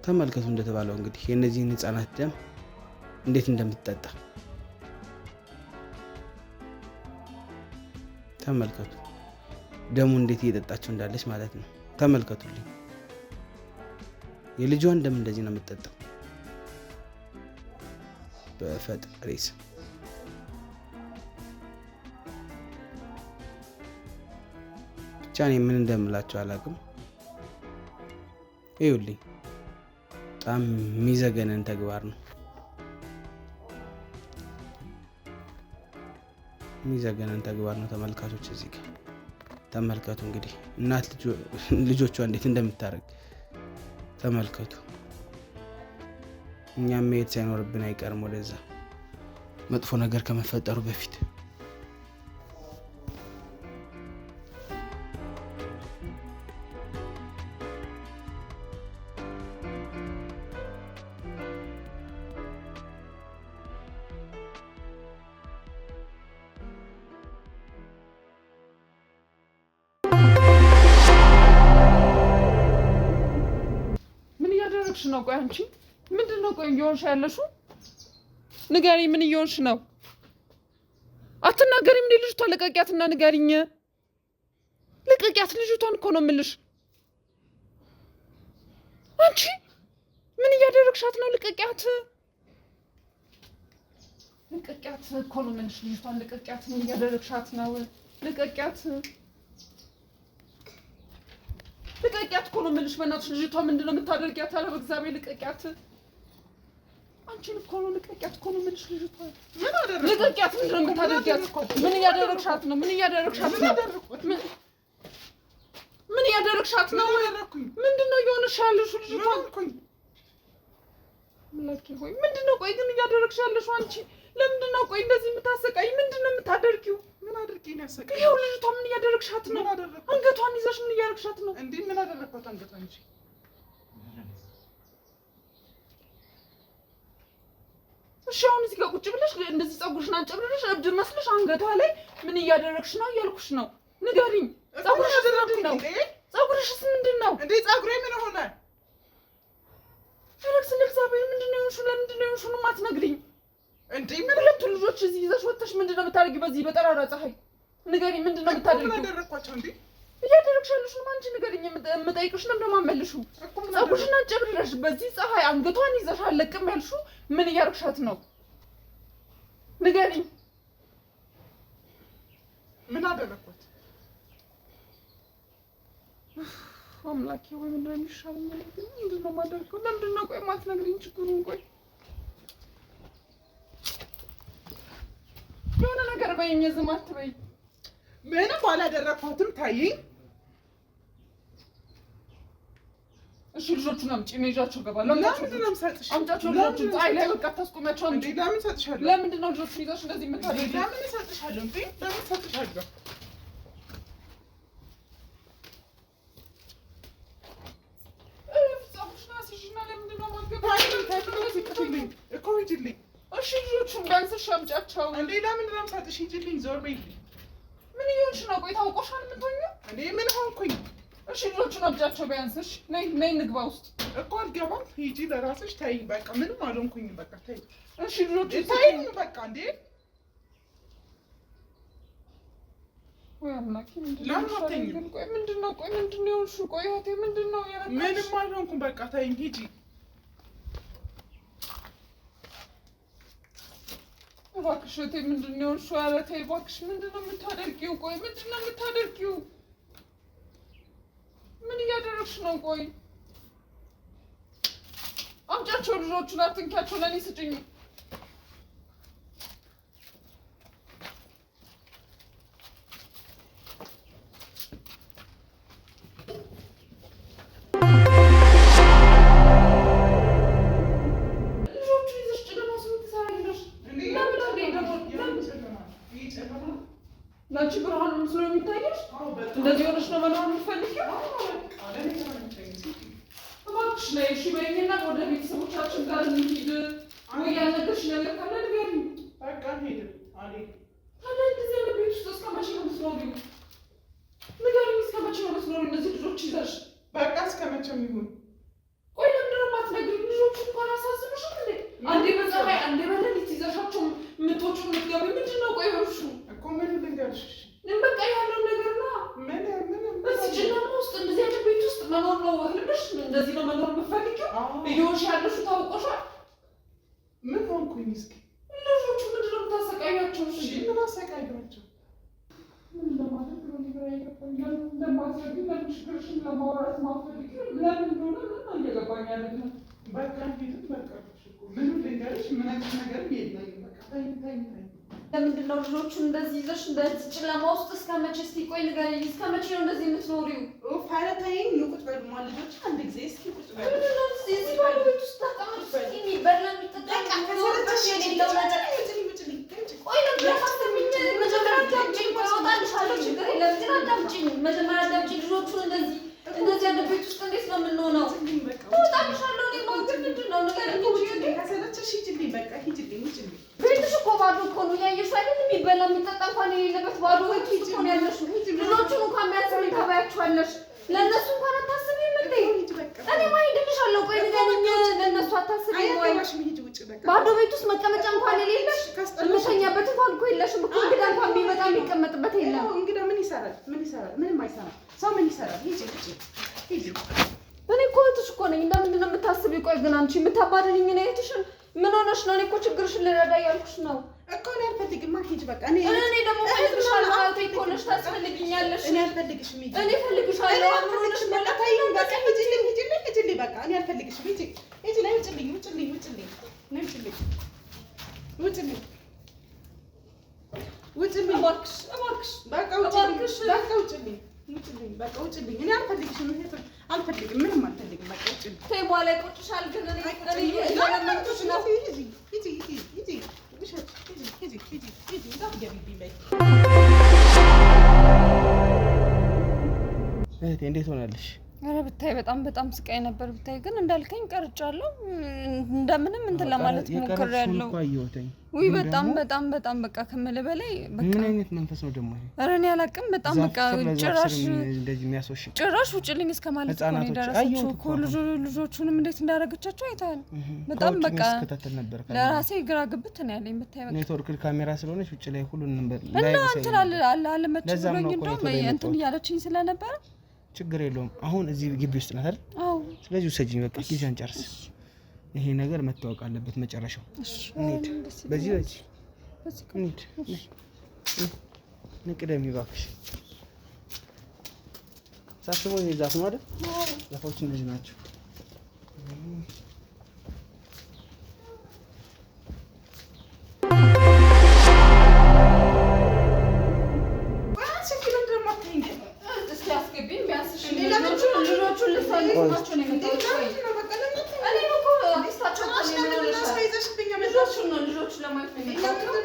[SPEAKER 3] ተመልከቱ። እንደተባለው እንግዲህ የእነዚህን ህፃናት ደም እንዴት እንደምትጠጣ ተመልከቱ። ደሙ እንዴት እየጠጣቸው እንዳለች ማለት ነው። ተመልከቱልኝ። የልጇን ደም እንደዚህ ነው የምትጠጣው። በፈጣሪ ስም ብቻ እኔ ምን እንደምላቸው አላውቅም። ይኸውልኝ በጣም የሚዘገነን ተግባር ነው። ተመልካቾች እዚህ ጋር ተመልከቱ። እንግዲህ እናት ልጆቿ እንዴት እንደምታደርግ ተመልከቱ። እኛም መሄድ ሳይኖርብን አይቀርም ወደዛ መጥፎ ነገር ከመፈጠሩ በፊት።
[SPEAKER 1] ነው? ቆይ አንቺ ምንድነው? ቆይ እየሆንሽ ያለሽው ንገሪኝ። ምን እየሆንሽ ነው? አትናገሪም እንዴ? ልጅቷ ልቀቂያትና ንገሪኝ። ልቀቂያት፣ ልጅቷን እኮ ነው የምልሽ። አንቺ ምን እያደረግሻት ነው? ልቀቂያት፣ ልቀቂያት እኮ ነው የምልሽ። ልጅቷን ልቀቂያት። ምን እያደረግሻት ነው? ልቀቂያት፣ ልቀቂያት እኮ ነው የምልሽ። በእናትሽ ልጅቷ ምንድነው የምታደርጊያት? ኧረ በእግዚአብሔር ልቀቂያት። አንቺን እኮ ነው ልቀቂያት እኮ ነው የምልሽ። ልጅቷ ምን አደረግሽ? ልቀቂያት። ምንድነው የምታደርጊያት? ምን እያደረግሻት ነው? ምን እያደረግሻት ነው? ምን እያደረግሻት ነው? ምንድነው እየሆነሽ ያለሽው? ልጅቷ ምላኪ ሆይ ምንድነው? ቆይ ግን እያደረግሽ ያለሽው አንቺ ለምንድነው? ቆይ እንደዚህ የምታሰቃይ ምንድነው የምታደርጊው? ምን አድርጌ ነው ያሰቃይ? ይኸው ልጅቷ ምን እያደረግሻት ነው? አንገቷን ይዘሽ ምን እያደረግሻት ነው? እንዴ ምን አደረግኳት? አንገቷን እንጂ እሺ። አሁን እዚህ ጋር ቁጭ ብለሽ እንደዚህ ፀጉርሽን አንጨብርረሽ እብድ መስለሽ አንገቷ ላይ ምን እያደረግሽ ነው እያልኩሽ ነው። ንገሪኝ። ፀጉርሽስ ምንድን ነው? ፀጉርሽስ ምንድን ነው? እንዴ ፀጉሬ ምን ሆነ? አለክስ ለእግዚአብሔር ምንድን ነው የሆንሽው? ለምንድን ነው የሆንሽው? አትነግሪኝ እንዴ? ምን ሁለት ልጆች እዚህ ይዘሽ ወጥተሽ ምንድን ነው የምታደርጊው በዚህ በጠራራ ፀሐይ? ንገሪኝ። ምንድን ነው የምታደርጊው? ምን አደረኳቸው እንዴ? እያደረግሻለሽ ነው አንቺ። ንገሪኝ። የምጠይቅሽ ነው እንደማመልሹ። ፀጉርሽን አንጨብርረሽ በዚህ ፀሐይ አንገቷን ይዘሽ አለቅም ያልሽው ምን እያደረግሻት ነው? ንገሪኝ። ምን አደረኳት? አምላኬ ወይ ምንድን ነው የሚሻለኝ? ምንድን ነው የማደርገው? ለምንድን ነው ቆይ የማትነግሪኝ ችግሩን? ቆይ የሆነ ነገር በይኝ። ዝም አትበይ። ምንም አላደረኳትም። ታይኝ። እሺ ልጆቹን አምጪ። እኔ ይዣቸው እገባለሁ። ለምንድን ነው የምሰጥሽ? አምጫቸው ልጆቹን። ፀሐይ ላይ በቃ ታስቆሚያቸው እንጂ። ለምን እሰጥሻለሁ? ለምንድን ነው ልጆቹን ይዘሽ እንደዚህ የምታደርጊው? ለምን እሰጥሻለሁ እንዴ? ለምን እሰጥሻለሁ? ፀጉርሽን አስይዥና ለምንድን ነው የማትገባው? እኮ ሂጂልኝ። እሺ ልጆቹን ቢያንስ ሻምጫቸው
[SPEAKER 5] እንዴ ለምንድን ነው የምሰጥሽ? ሂጂልኝ፣ ዞር በይልኝ።
[SPEAKER 1] ምን እየሆንሽ ነው? ቆይ ታውቆሻል የምትሆኚው
[SPEAKER 5] እንዴ ምን ሆንኩኝ?
[SPEAKER 1] እሺ ልጆቹን አብጫቸው ቢያንስ። እሺ ነይ ንግባ ውስጥ
[SPEAKER 5] እኮ አልገባም። ሂጂ ለራስሽ ተይኝ። በቃ ምንም አልሆንኩኝም። በቃ ተይኝ።
[SPEAKER 1] እሺ ልጆቹ
[SPEAKER 5] ተይኝ በቃ። እንዴ
[SPEAKER 1] ወይ አምላኬ
[SPEAKER 5] ለምን
[SPEAKER 1] ቆይ ምንድን ነው የሆንሽው? ቆይ እህቴ ምንድን ነው ያደረግሽ?
[SPEAKER 5] ምንም አልሆንኩም። በቃ ተይኝ፣ ሂጂ።
[SPEAKER 1] እባክሽ እህቴ ምንድን ነው የሆንሽው? ኧረ ተይ እባክሽ። ምንድን ነው የምታደርጊው? ቆይ ምንድን ነው የምታደርጊው? ምን እያደረግሽ ነው? ቆይ አምጫቸው ልጆቹን፣ አትንኪያቸው፣ ለእኔ ስጭኝ። ናቺ ብርሃን ምስሎ የሚታየሽ እንደዚህ ሆነሽ ነው መኖር የምትፈልጊው? እባክሽ ነይ እሺ በይኝና ወደ ቤተሰቦቻችን ጋር እንሂድ። ወይ ያልነገርሽ ነገር ካለ ንገሪኝ።
[SPEAKER 5] በቃ እንሂድ አልሄድም።
[SPEAKER 1] ታዲያ እንደዚህ አይነት ቤት ውስጥ እስከ መቼ ነው የምትኖሪው? ንገሪኝ፣ እስከ መቼ ነው የምትኖሪው እነዚህ ልጆች ይዘሽ?
[SPEAKER 5] በቃ እስከ መቼም ይሁን።
[SPEAKER 1] ቆይ ለምንድን ነው የማትነግሪኝ? ልጆቹ እንኳን አያሳዝኑሽም እንዴ? አንዴ በፀሐይ አንዴ በሌሊት ይዘሻቸው የምትወጪው የምትገቢው ምንድን ነው? ቆይ ሆንሹ
[SPEAKER 5] እኮ ምን ልንገርሽ?
[SPEAKER 1] በቃ ያለው ነገር ነው። እዚህ ጨለማ ውስጥ እንደዚህ አይነት ቤት ውስጥ መኖር ነው ህልምሽ? እንደዚህ ነው መኖር የምትፈልጊው? እየሆንሽ ያለሽው ታውቆሻል።
[SPEAKER 5] ምን ሆንኩኝ? እስኪ
[SPEAKER 1] ልጆቹ ምንድን ነው የምታሰቃያቸው?
[SPEAKER 5] እሺ ምን አሰቃያቸው?
[SPEAKER 1] ምን ለማድረግ ነው ነገር አይገባኝም። ለማድረግ ለምን ችግርሽን ለማውራት ማፈልግ ለምን እንደሆነ ምን እየገባኝ አይደለም።
[SPEAKER 5] በቃ ሂድ በቃ። ምን ልንገርሽ? ምን አይነት ነገር የለኝም። በቃ ተይኝ።
[SPEAKER 2] ለምንድን ነው ልጆቹን እንደዚህ ይዘሽ እንደዚህ ጨለማ ውስጥ እስከ መቼ? እስኪ ቆይ ንገሪኝ፣ እስከ መቼ ነው እንደዚህ የምትኖሪው?
[SPEAKER 4] ፋረታይን ቁጭ በሉ ልጆች፣ አንድ ጊዜ እስኪ ቁጭ በሉ።
[SPEAKER 2] እዚህ ባለ ቤት ውስጥ ተቀመጡ። የሚበላ የሚጠጣ የሌለው ነገር ቆይ ለምታስብኝ መጀመሪያ አዳምጪኝ። ቆይ እወጣልሻለሁ፣ ችግር የለም ግን አዳምጪኝ። መጀመሪያ አዳምጪኝ። ልጆቹን እንደዚህ ያለ ቤት ውስጥ እንዴት ነው የምንሆነው? እወጣልሻለሁ። እኔ ማውቅ ምንድን ነው ንገሪኝ እንጂ
[SPEAKER 4] ከሰለቸሽ ሂጂልኝ፣ በቃ ሂጂልኝ፣ ውጭልኝ።
[SPEAKER 2] ቤትሽ እኮ ባዶ እኮ ነው፣ እያየሽ አይደል? የሚበላ የሚጠጣ እንኳን የሌለበት ባዶ ቤት ውስጥ እኮ ነው ያለሽው። ልጆቹን እንኳን ቢያንስ ምን ታባያቸዋለሽ? ለእነሱ እንኳን አታስቢም እንዴ? እኔ ማሄድልሻለሁ። ቆይ ንገሪኝ፣ ለእነሱ አታስቢም ወይ? ባዶ ቤት ውስጥ መቀመጫ እንኳን የሌለሽ፣ የምተኛበት እንኳን እኮ የለሽም እኮ። እንግዳ እንኳን ቢመጣ የሚቀመጥበት የለም።
[SPEAKER 4] እንግዳ ምን ይሰራል? ምንም አይሰራም። ሰው ምን ይሰራል? ሂጂ።
[SPEAKER 2] እኔ እኮ እህትሽ እኮ ነኝ። እንደምንድን ነው የምታስቢው? ቆይ ግን አንቺ የምታባርሪኝ ነው እህትሽን? ምን ሆነሽ ነው? እኔ እኮ ችግርሽን ልረዳ እያልኩሽ ነው
[SPEAKER 4] እኮ። እኔ አልፈልግም። ሂጂ በቃ።
[SPEAKER 2] እኔ ደግሞ እፈልግሻለሁ። እህቴ እኮ ነሽ፣ ታስፈልጊኛለሽ።
[SPEAKER 4] እኔ አልፈልግሽም። ሂጂ።
[SPEAKER 2] እኔ እፈልግሻለሁ። ምን ሆነሽ ነው?
[SPEAKER 4] በቃ ሂጂልኝ። በቃ እኔ አልፈልግሽም። ሂጂ። ነይ ውጭልኝ።
[SPEAKER 2] እባክሽ
[SPEAKER 4] በቃ ውጭልኝ። በቃ ውጭልኝ። እኔ አልፈልግሽም። አልፈልግም፣ ምንም አልፈልግም። በቃ ውጭልኝ።
[SPEAKER 2] ተይ በኋላ ይቆጭሻል። ግን እኔ
[SPEAKER 3] እህቴ እንዴት ሆናለሽ?
[SPEAKER 2] ኧረ ብታይ በጣም ስቃይ ነበር። ብታይ ግን እንዳልከኝ ቀርጫለሁ። እንደምንም እንትን ለማለት ሞክሬያለሁ። ውይ በጣም በቃ ከምልህ በላይ በቃ
[SPEAKER 3] ምን አይነት መንፈስ ነው ደግሞ ይሄ?
[SPEAKER 2] ኧረ እኔ አላውቅም። በጣም በቃ ጭራሽ
[SPEAKER 3] እንደዚህ የሚያስወሽቅ
[SPEAKER 2] ጭራሽ ውጭልኝ እስከ ማለት ነው የደረሰችው እኮ። ልጆቹንም እንዴት እንዳደረገቻቸው አይተሃል። በጣም በቃ ለራሴ ግራ ግብት ነው ያለኝ። ብታይ በቃ
[SPEAKER 3] ኔትወርክ ካሜራ ስለሆነች ውጭ ላይ ሁሉን
[SPEAKER 2] እና እንትን አለመች ብሎኝ እንደውም እንትን እያለችኝ ስለነበረ
[SPEAKER 3] ችግር የለውም። አሁን እዚህ ግቢ ውስጥ ናት አይደል?
[SPEAKER 2] አዎ።
[SPEAKER 3] ስለዚህ ውሰጂኝ በቃ ጊዜን ጨርስ። ይሄ ነገር መታወቅ አለበት መጨረሻው። እንሂድ፣ በዚህ እንሂድ። ንቅደም ይባክሽ። ሳስበው ይሄ ዛፍ ነው አይደል? ዛፎች እነዚህ ናቸው።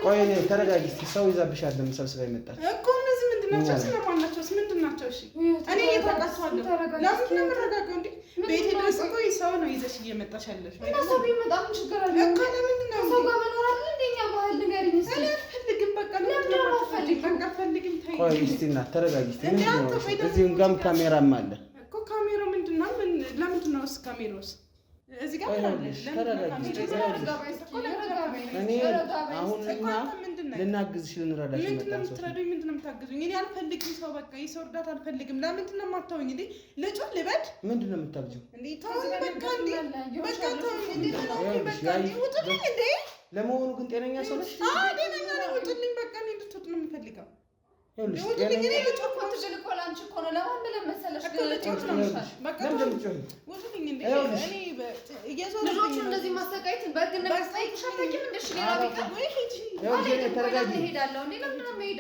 [SPEAKER 3] ቆይ እኔ ተረጋጊ እስኪ። ሰው ይዛብሻል ለምሰብስባ ይመጣል
[SPEAKER 4] እኮ። እነዚህ ምንድን ናቸው? ስለማን ናቸው? ምንድን ናቸው? እሺ እኔ እየታውቃቸዋለሁ። ለምን ነው የምረጋጋው እንዴ? ቤቴ ድረስ እኮ ሰው ነው ይዘሽ እየመጣሽ ያለሽ።
[SPEAKER 2] እና ሰው ቢመጣ ምን ችግር አለ?
[SPEAKER 4] እኮ ለምንድን ነው
[SPEAKER 2] ሰው ጋር መኖር አለ
[SPEAKER 4] አልፈልግም። በቃ
[SPEAKER 3] ቆይ እስቲ እናት ተረጋጊ። እዚህም ጋርም ካሜራም አለ
[SPEAKER 4] እኮ። ካሜራ ምንድን ነው? ለምንድን ነው ካሜራውስ? እዚህ ጋር
[SPEAKER 3] እኔ አሁን እኛ ልናግዝሽ ልንረዳሽ
[SPEAKER 4] ምንድን ነው የምታግዙኝ? እኔ አልፈልግም ሰው በቃ የሰው እርዳታ አልፈልግም። ለምንድን ነው የማታውኝ? እንዴ ልጁን ልበድ?
[SPEAKER 3] ምንድን ነው የምታግዙኝ?
[SPEAKER 4] እንዴ ተውኝ በቃ። እንዴ
[SPEAKER 3] ለመሆኑ ግን ጤነኛ ሰው ነሽ?
[SPEAKER 4] ጤነኛ ነኝ። ውጡልኝ በቃ። እኔ እንድትወጡ ነው የምፈልገው።
[SPEAKER 2] እንደዚህ ማሰቃየትን በግ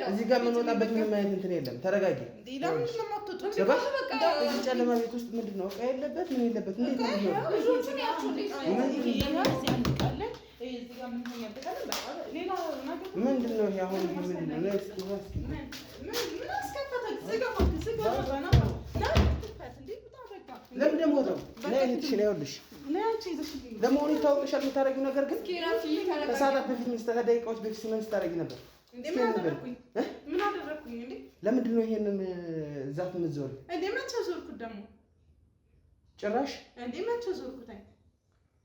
[SPEAKER 3] እዚህ ጋር የምንወጣበት ምንም አይነት እንትን የለም። ተረጋጊ። ጨለማ ቤት ውስጥ ምንድን ነው እቃ የለበት ምን የለበት እንዴት ነው? ምንድን ነው ይሄ አሁን? ምንድን ነው ለምን ደግሞ ወጣው? ይኸውልሽ ለመሆኑ ይታወቅሻል የምታደርጊው ነገር ግን ከሰዓታት በፊት ከደቂቃዎች በፊት ምን ስታደርጊ ነበር?
[SPEAKER 4] ምን አደረኩኝ እንዴ?
[SPEAKER 3] ለምንድን ነው ይሄንን ዛፍ የምትዞሪው?
[SPEAKER 4] እንዴ መቼ ዞርኩት ደግሞ?
[SPEAKER 3] ጭራሽ
[SPEAKER 4] እንዴ መቼ ዞርኩት?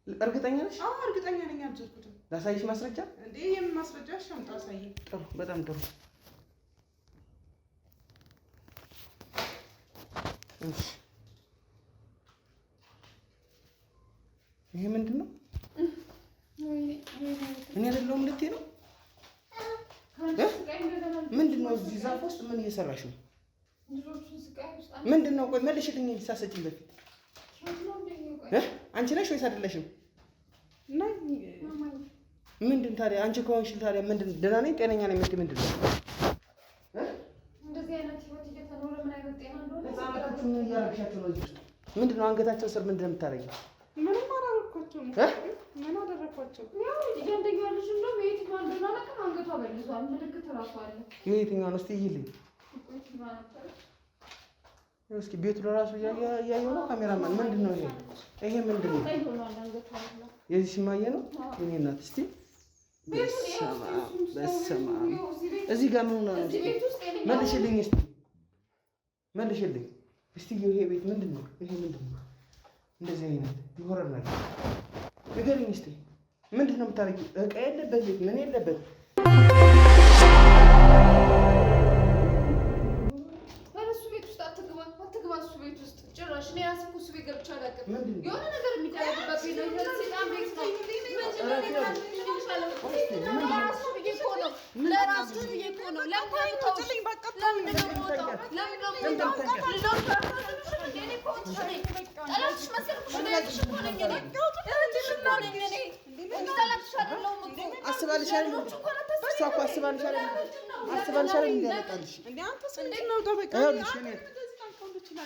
[SPEAKER 3] እርግጠኛ ነሽ?
[SPEAKER 4] አዎ እርግጠኛ ነኝ አልዞርኩትም።
[SPEAKER 3] ላሳይሽ ማስረጃ?
[SPEAKER 4] እንዴ የምን ማስረጃ? ሻምጣ አሳየኝ።
[SPEAKER 3] ጥሩ፣ በጣም ጥሩ። እሺ ይሄ ምንድን ነው? እኔ አይደለሁም ልትይ ነው? ምንድን ነው እዚህ ዛፍ ውስጥ ምን እየሰራሽ ነው? ምንድን ነው? ቆይ መልሽልኝ ሳሰጪኝ በፊት አንቺ ነሽ ወይስ አይደለሽም? ምንድን ታዲያ አንቺ ከሆንሽ ታዲያ ምንድን ደህና ነኝ ጤነኛ ነኝ የምትይ ምንድን ነው?
[SPEAKER 2] እንደዚህ አይነት ህይወት እየተኖረ ምን አይነት ጤና እንደሆነ
[SPEAKER 3] ህፃናቶቹን ምን እያደረግሻቸው ነው? እዚህ ውስጥ ምንድን ነው አንገታቸው ስር ምንድን ነው የምታደርጊው?
[SPEAKER 4] ምንም አላደረኳቸውም። ምን አደረኳቸው?
[SPEAKER 2] ያው እያንደኛው ልጅ እንደውም የትኛው እንደሆነ አላውቅም፣ አንገቷ በልዟል። ምልክት እራሱ አለ።
[SPEAKER 3] የትኛው ነው? እስኪ ይልኝ እስኪ ቤቱ ለራሱ እያየሁ ነው። ካሜራማን ምንድን ነው ይሄ? ይሄ ምንድን ነው? የዚህ ሽማየ ነው? የእኔ እናት እስኪ በስመ አብ እዚህ ጋር ምን ሆነ ነው? መልሽልኝ እስኪ መልሽልኝ እስኪ። ይሄ ቤት ምንድን ነው? ይሄ ምንድን ነው? እንደዚህ አይነት ይሆራል ነገር ንገሪኝ እስኪ። ምንድን ነው የምታደርጊው? እቃ የለበት ቤት ምን የለበት?
[SPEAKER 2] እሱ ቤት ውስጥ ጭራሽ እኔ እራሴ እኮ እሱ ቤት ገብቼ አላውቅም። የሆነ ነገር የሚደረግበት ቤት ነው። ሴጣን ቤት ነው። ለራሱ ብዬ እኮ ነው።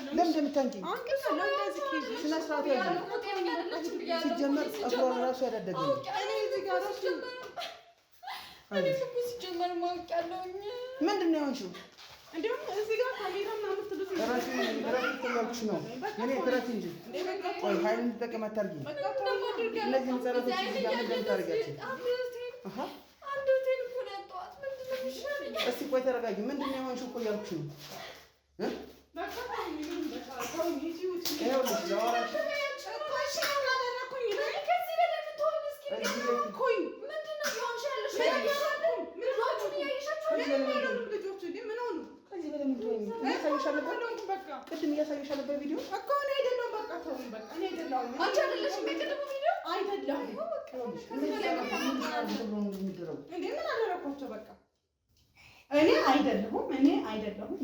[SPEAKER 3] ለምን እንደምታንቂ ስነ ስርዓት ያለው ሲጀመር አፍሮ ራሱ ያዳደገ ነው።
[SPEAKER 2] ሲጀመር ማወቅ ያለውኝ
[SPEAKER 3] ምንድን ነው የሆንሽው?
[SPEAKER 4] እንዲሁም እዚህ ጋር ካሜራ ምናምን ትሉት
[SPEAKER 3] ራሱ ተያልኩሽ ነው። እኔ ትረት እንጂ ቆይ ኃይልን ተጠቀም አታርጊ። እነዚህ ህጻናቶች እዚህ ጋር ምን ታደርጋችሁ? እስቲ ቆይ ተረጋጊ። ምንድን ነው የሆንሽው? ቆይ ያልኩሽ ነው ቅድም እያሳየሽ ነበር ቪዲዮ
[SPEAKER 4] እኮ እኔ አይደለሁም። በቃ ተውኝ። በቃ እኔ አይደለሁም። አንቺ አይደለሽም። በቅድሙ ቪዲዮ አይደለሁም። እንዴ ምን አደረኳቸው? በቃ እኔ አይደለሁም።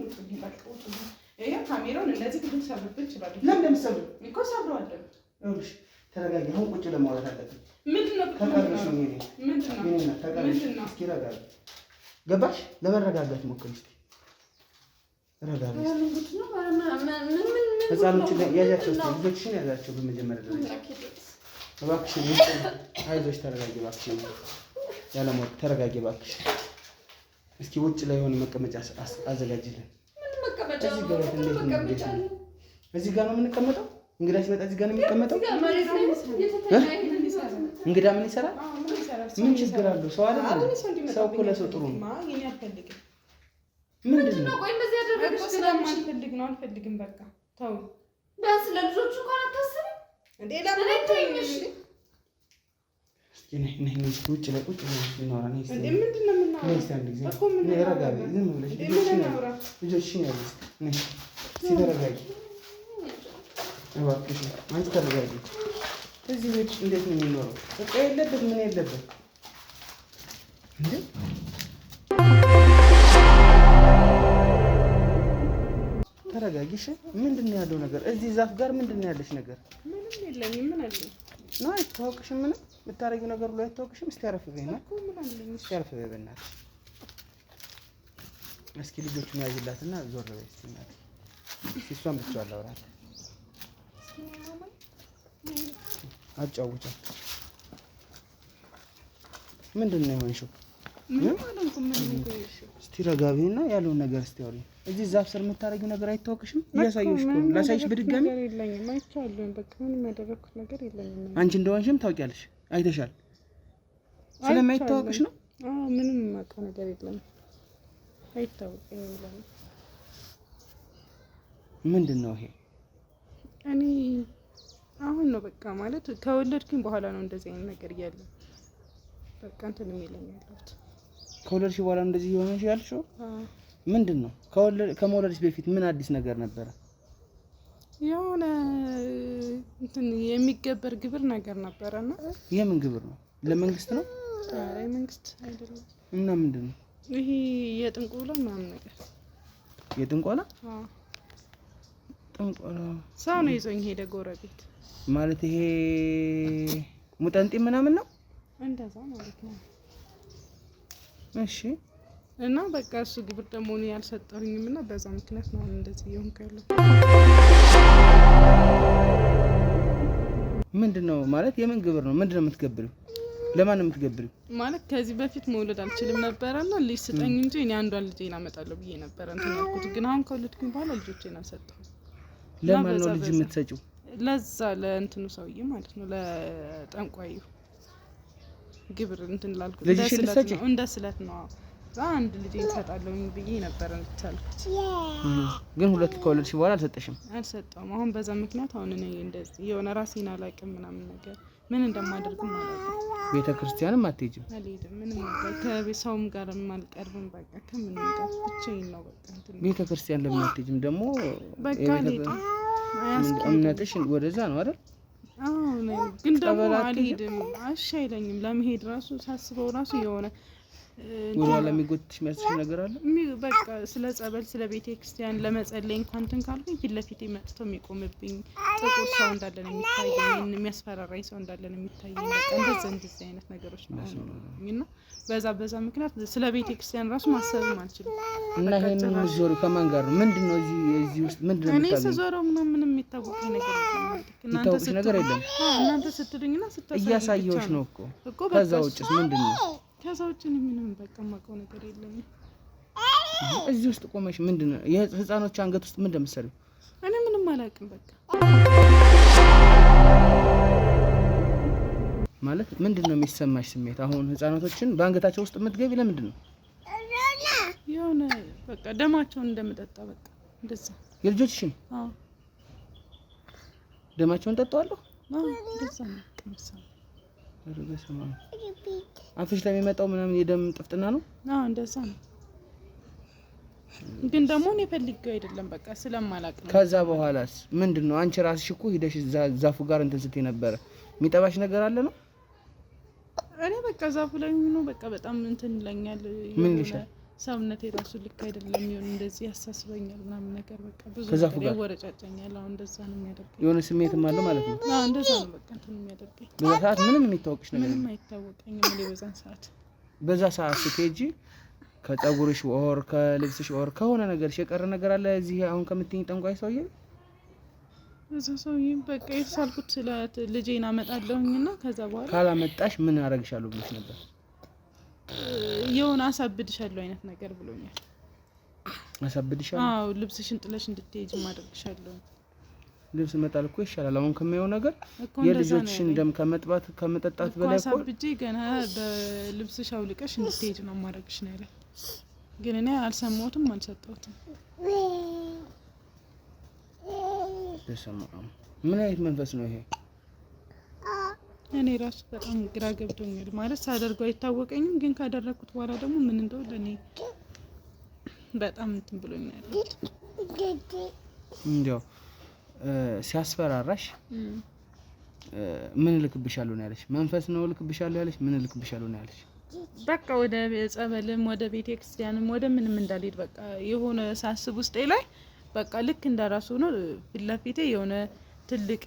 [SPEAKER 4] ውጡልኝ። በቃ ውጡልኝ። ይሄ ካሜራውን እንደዚህ ግድም ሰብርብን ይችላል።
[SPEAKER 3] ለምን እንደምትሰብሩ
[SPEAKER 4] እኮ ሰብረዋለሁ።
[SPEAKER 3] ይኸውልሽ ተረጋጊ። አሁን ቁጭ ለማውራት አለብን።
[SPEAKER 4] ምንድን ነው
[SPEAKER 3] ተቀርሽ ነው ይሄ
[SPEAKER 4] ምንድን ነው
[SPEAKER 3] ተቀርሽ እስኪ ረጋጊ። ገባሽ? ለመረጋጋት ሞክሪ እስኪ ረጋጊ። ህፃኖችን ያዣቸው እስኪ ልጆችሽን ያዣቸው። በመጀመሪያ ደረጃ እባክሽን አይዞሽ፣ ተረጋጊ እባክሽን። ያለሞት ተረጋጊ እባክሽ። እስኪ ውጭ ላይ የሆነ መቀመጫ አዘጋጅልን። እዚህ ጋር ነው የምንቀመጠው። እንግዳ ሲመጣ እዚህ ጋር ነው የሚቀመጠው። እንግዳ ምን ይሰራል? ምን ችግር አለው? ሰው አይደል? ሰው እኮ ለሰው ጥሩ ነው።
[SPEAKER 4] እኔ አልፈልግም።
[SPEAKER 1] ምንድን ነው? ቆይ እንደዚህ ያደረገች
[SPEAKER 4] ስለማልፈልግ ነው። አልፈልግም። በቃ ተው።
[SPEAKER 1] ቢያንስ ለልጆቹ እንኳን አታስቢ እንዴ? ለምን አይተኝሽ?
[SPEAKER 3] ነይ ነይ ነይ፣ ውጭ ላይ ቁጭ ብለን እናወራ። ነይ እስኪ
[SPEAKER 4] ምንድን ነው የምናወራው?
[SPEAKER 3] ነይ እስኪ አንድ ጊዜ ነይ፣ ረጋ በይ። ዝም ብለሽ ልጆችሽን ያዝ። ነይ እስኪ ተረጋጊ እባክሽ። አንቺ ተረጋጊ። እዚህ ቤት እንዴት ነው የሚኖረው? በቃ የለበት ምን የለበት እንዴ? ተረጋጊሽ። ምንድን ነው ያለው ነገር? እዚህ ዛፍ ጋር ምንድን ነው ያለሽ ነገር?
[SPEAKER 4] ምንም የለኝም። ምን አለኝ
[SPEAKER 3] ነው? አይታወቅሽም? ምንም የምታረጊው ነገር ሁሉ አይታወቅሽም? እስቲ አረፍ በይ ነው።
[SPEAKER 4] ምን አለኝ?
[SPEAKER 3] እስቲ አረፍ በይ በእናትሽ። እስኪ ልጆቹን ያዥላትና ዞር በይ እስቲ እናትሽ። እስቲ እሷን ብቻ አላወራት አጫውቻት። ምንድን ነው የሆንሽው?
[SPEAKER 4] ምንም አልሆንኩም። ምን ነው?
[SPEAKER 3] እስቲ ረጋ በይና ያለውን ነገር እስቲ አውሪኝ። እዚህ ዛፍ ስር የምታረጊው ነገር አይታወቅሽም? እያሳየሁሽ እኮ ነው። ላሳይሽ በድጋሚ?
[SPEAKER 4] የለኝም። አይቻለሁ። በቃ ምንም ያደረኩት ነገር የለኝም።
[SPEAKER 3] አንቺ እንደሆንሽም ታውቂያለሽ፣ አይተሻል። ስለማይታወቅሽ ነው።
[SPEAKER 4] ምንም የማውቀው ነገር የለም። አይታወቅም።
[SPEAKER 3] ምንድን ነው ይሄ?
[SPEAKER 4] እኔ አሁን ነው በቃ ማለት ከወለድኩኝ በኋላ ነው እንደዚህ አይነት ነገር እያለ በቃ እንትን የሚለኝ ያለሁት።
[SPEAKER 3] ከወለድሽ በኋላ እንደዚህ የሆነሽ ያልሽው ምንድን ነው? ከመውለድሽ በፊት ምን አዲስ ነገር ነበረ?
[SPEAKER 4] የሆነ እንትን የሚገበር ግብር ነገር ነበረና።
[SPEAKER 3] የምን ግብር ነው? ለመንግስት ነው?
[SPEAKER 4] ኧረ መንግስት አይደለም።
[SPEAKER 3] እና ምንድን ነው
[SPEAKER 4] ይሄ? የጥንቆላ ምናምን ነገር።
[SPEAKER 3] የጥንቆላ? ጥንቆላ
[SPEAKER 4] ሰው ነው ይዞኝ ሄደ፣ ጎረቤት
[SPEAKER 3] ማለት ይሄ ሙጠንጤ ምናምን ነው
[SPEAKER 4] እንደዛ ማለት ነው።
[SPEAKER 3] እሺ።
[SPEAKER 4] እና በቃ እሱ ግብር ደግሞ እኔ ያልሰጠሁኝም እና በዛ ምክንያት ነው እንደዚህ እየሆንኩ ያለው።
[SPEAKER 3] ምንድን ነው ማለት? የምን ግብር ነው? ምንድን ነው የምትገብሪው? ለማን ነው የምትገብሪው?
[SPEAKER 4] ማለት ከዚህ በፊት መውለድ አልችልም ነበረና ልጅ ስጠኝ እንጂ እኔ አንዷን ልጄን አመጣለሁ ብዬ ነበረ እንትን ያልኩት። ግን አሁን ከወለድኩኝ በኋላ ልጆቼን አልሰጠሁም።
[SPEAKER 3] ለማን ነው ልጅ የምትሰጪው?
[SPEAKER 4] ለዛ ለእንትኑ ሰውዬ ማለት ነው፣ ለጠንቋዩ ግብር እንትን ላልኩት እንደ ስለት ነው። አንድ ልጅ እንሰጣለሁ ብዬ ነበረ እንድታልኩት።
[SPEAKER 3] ግን ሁለት ከወለድሽ በኋላ አልሰጠሽም?
[SPEAKER 4] አልሰጠውም። አሁን በዛ ምክንያት አሁን እኔ እንደዚህ የሆነ ራሴን አላውቅም ምናምን ነገር ምን እንደማደርግም አላውቅም።
[SPEAKER 3] ቤተ ክርስቲያንም አትሄጂም?
[SPEAKER 4] አልሄድም። ምንም ነገር ከሰውም ጋር አልቀርብም። በቃ ከምንም ጋር ብቻዬን ነው በቃ እንትን።
[SPEAKER 3] ቤተ ክርስቲያን ለምን አትሄጂም ደግሞ?
[SPEAKER 4] በቃ አልሄድም።
[SPEAKER 3] እምነትሽ ወደዛ ነው አይደል?
[SPEAKER 4] አዎ። ግን ደግሞ አልሄድም። እሺ አይለኝም። ለመሄድ ራሱ ሳስበው ራሱ የሆነ
[SPEAKER 3] ወደኋላ የሚጎትሽ የሚያስሽ ነገር አለ።
[SPEAKER 4] በቃ ስለ ጸበል፣ ስለ ቤተ ክርስቲያን ለመጸለይ እንኳን እንትን ካልኩኝ ፊት ለፊቴ መጥቶ የሚቆምብኝ ጥቁር ሰው እንዳለ ነው የሚታየኝ፣ የሚያስፈራራኝ ሰው እንዳለ ነው የሚታየኝ። በቃ እንደዚህ አይነት ነገሮች ነው እና በዛ ምክንያት ስለ ቤተ ክርስቲያን ራሱ ማሰብም አልችልም።
[SPEAKER 3] እና ይሄንን ዞሩ ከማን ጋር ነው? ምንድነው እዚህ ውስጥ ምንድነው
[SPEAKER 4] እኔ ስዞረው ምንም የሚታወቀኝ ነገር የለም። እናንተ ስትሉኝና ስታሳዩኝ
[SPEAKER 3] እያሳየሁሽ ነው እኮ። ከዛ ውጭስ ምንድነው?
[SPEAKER 4] ከዛ ውጭ ምንም በቃ የማውቀው ነገር የለም።
[SPEAKER 3] እዚህ ውስጥ ቆመሽ ምንድነው የህፃኖች አንገት ውስጥ ምን እንደምትሰሪው?
[SPEAKER 4] እኔ ምንም አላውቅም። በቃ
[SPEAKER 3] ማለት ምንድነው የሚሰማሽ ስሜት? አሁን ህፃናቶችን በአንገታቸው ውስጥ የምትገቢ ለምንድን ነው?
[SPEAKER 4] የሆነ በቃ ደማቸውን እንደምጠጣ በቃ እንደዛ።
[SPEAKER 3] የልጆችሽን?
[SPEAKER 4] አዎ
[SPEAKER 3] ደማቸውን ጠጣዋለሁ?
[SPEAKER 4] አዎ እንደዛ ነው።
[SPEAKER 3] አንተሽ ለሚመጣው ምናምን የደም ጥፍጥና ነው?
[SPEAKER 4] አዎ እንደዛ ነው። ግን ደግሞ እኔ ፈልጌው አይደለም በቃ ስለማላውቅ ነው።
[SPEAKER 3] ከዛ በኋላስ ምንድነው? አንቺ ራስሽ እኮ ሂደሽ ዛፉ ጋር እንትን ስትይ ነበረ። የሚጠባሽ ነገር አለ ነው?
[SPEAKER 4] እኔ በቃ ዛፉ ላይ ሆኖ በቃ በጣም እንትን ይለኛል።
[SPEAKER 3] ምን ይልሻል?
[SPEAKER 4] ሰውነቴ ራሱ ልክ አይደለም የሚሆን እንደዚህ ያሳስበኛል ምናምን ነገር በቃ ብዙ ነገር ያወረጫጨኛል። አሁን እንደዛ ነው የሚያደርገኝ።
[SPEAKER 3] የሆነ ስሜትም አለ ማለት ነው?
[SPEAKER 4] አዎ እንደዛ ነው በቃ እንትን የሚያደርገኝ።
[SPEAKER 3] በዛ ሰዓት ምንም የሚታወቅሽ ነገር
[SPEAKER 4] ምንም አይታወቀኝም። እኔ በዛ ሰዓት
[SPEAKER 3] ስትሄጂ ከጸጉርሽ ወር ከልብስሽ ወር ከሆነ ነገርሽ የቀረ ነገር አለ እዚህ አሁን ከምትይኝ ጠንቋይ ሰውዬ?
[SPEAKER 4] እዛ ሰውዬ በቃ የተሳልኩት ስለ ልጄን አመጣለሁኝና ከዛ በኋላ
[SPEAKER 3] ካላመጣሽ ምን አረግሻለሁ ብሎሽ ነበር?
[SPEAKER 4] የሆነ አሳብድሻለሁ አይነት ነገር ብሎኛል።
[SPEAKER 3] አሳብድሻለሁ?
[SPEAKER 4] አዎ ልብስሽን ጥለሽ እንድትሄጂ ማድረግሻለሁ።
[SPEAKER 3] ልብስ መጣል እኮ ይሻላል አሁን ከማየው ነገር የልጆችሽን ደም ከመጥባት ከመጠጣት በላይ እኮ
[SPEAKER 4] ብቻ ገና በልብስሽ አውልቀሽ እንድትሄጂ ነው ማድረግሽ ነው ያለ። ግን እኔ አልሰማሁትም አልሰጠሁትም።
[SPEAKER 3] ተሰማም ምን አይነት መንፈስ ነው ይሄ?
[SPEAKER 4] እኔ ራሱ በጣም ግራ ገብቶኛል። ማለት ሳደርገው አይታወቀኝም፣ ግን ካደረኩት በኋላ ደግሞ ምን እንደው ለኔ በጣም እንትን ብሎኛል።
[SPEAKER 3] እንዴው ሲያስፈራራሽ ምን ልክብሻለሁ ነው ያለሽ? መንፈስ ነው ልክብሻለሁ ያለሽ? ምን ልክብሻለሁ ነው ያለሽ?
[SPEAKER 4] በቃ ወደ ጸበልም ወደ ቤተክርስቲያንም ወደ ምንም እንዳልሄድ በቃ የሆነ ሳስብ ውስጤ ላይ በቃ ልክ እንደራሱ ነው ፊት ለፊቴ የሆነ ትልቅ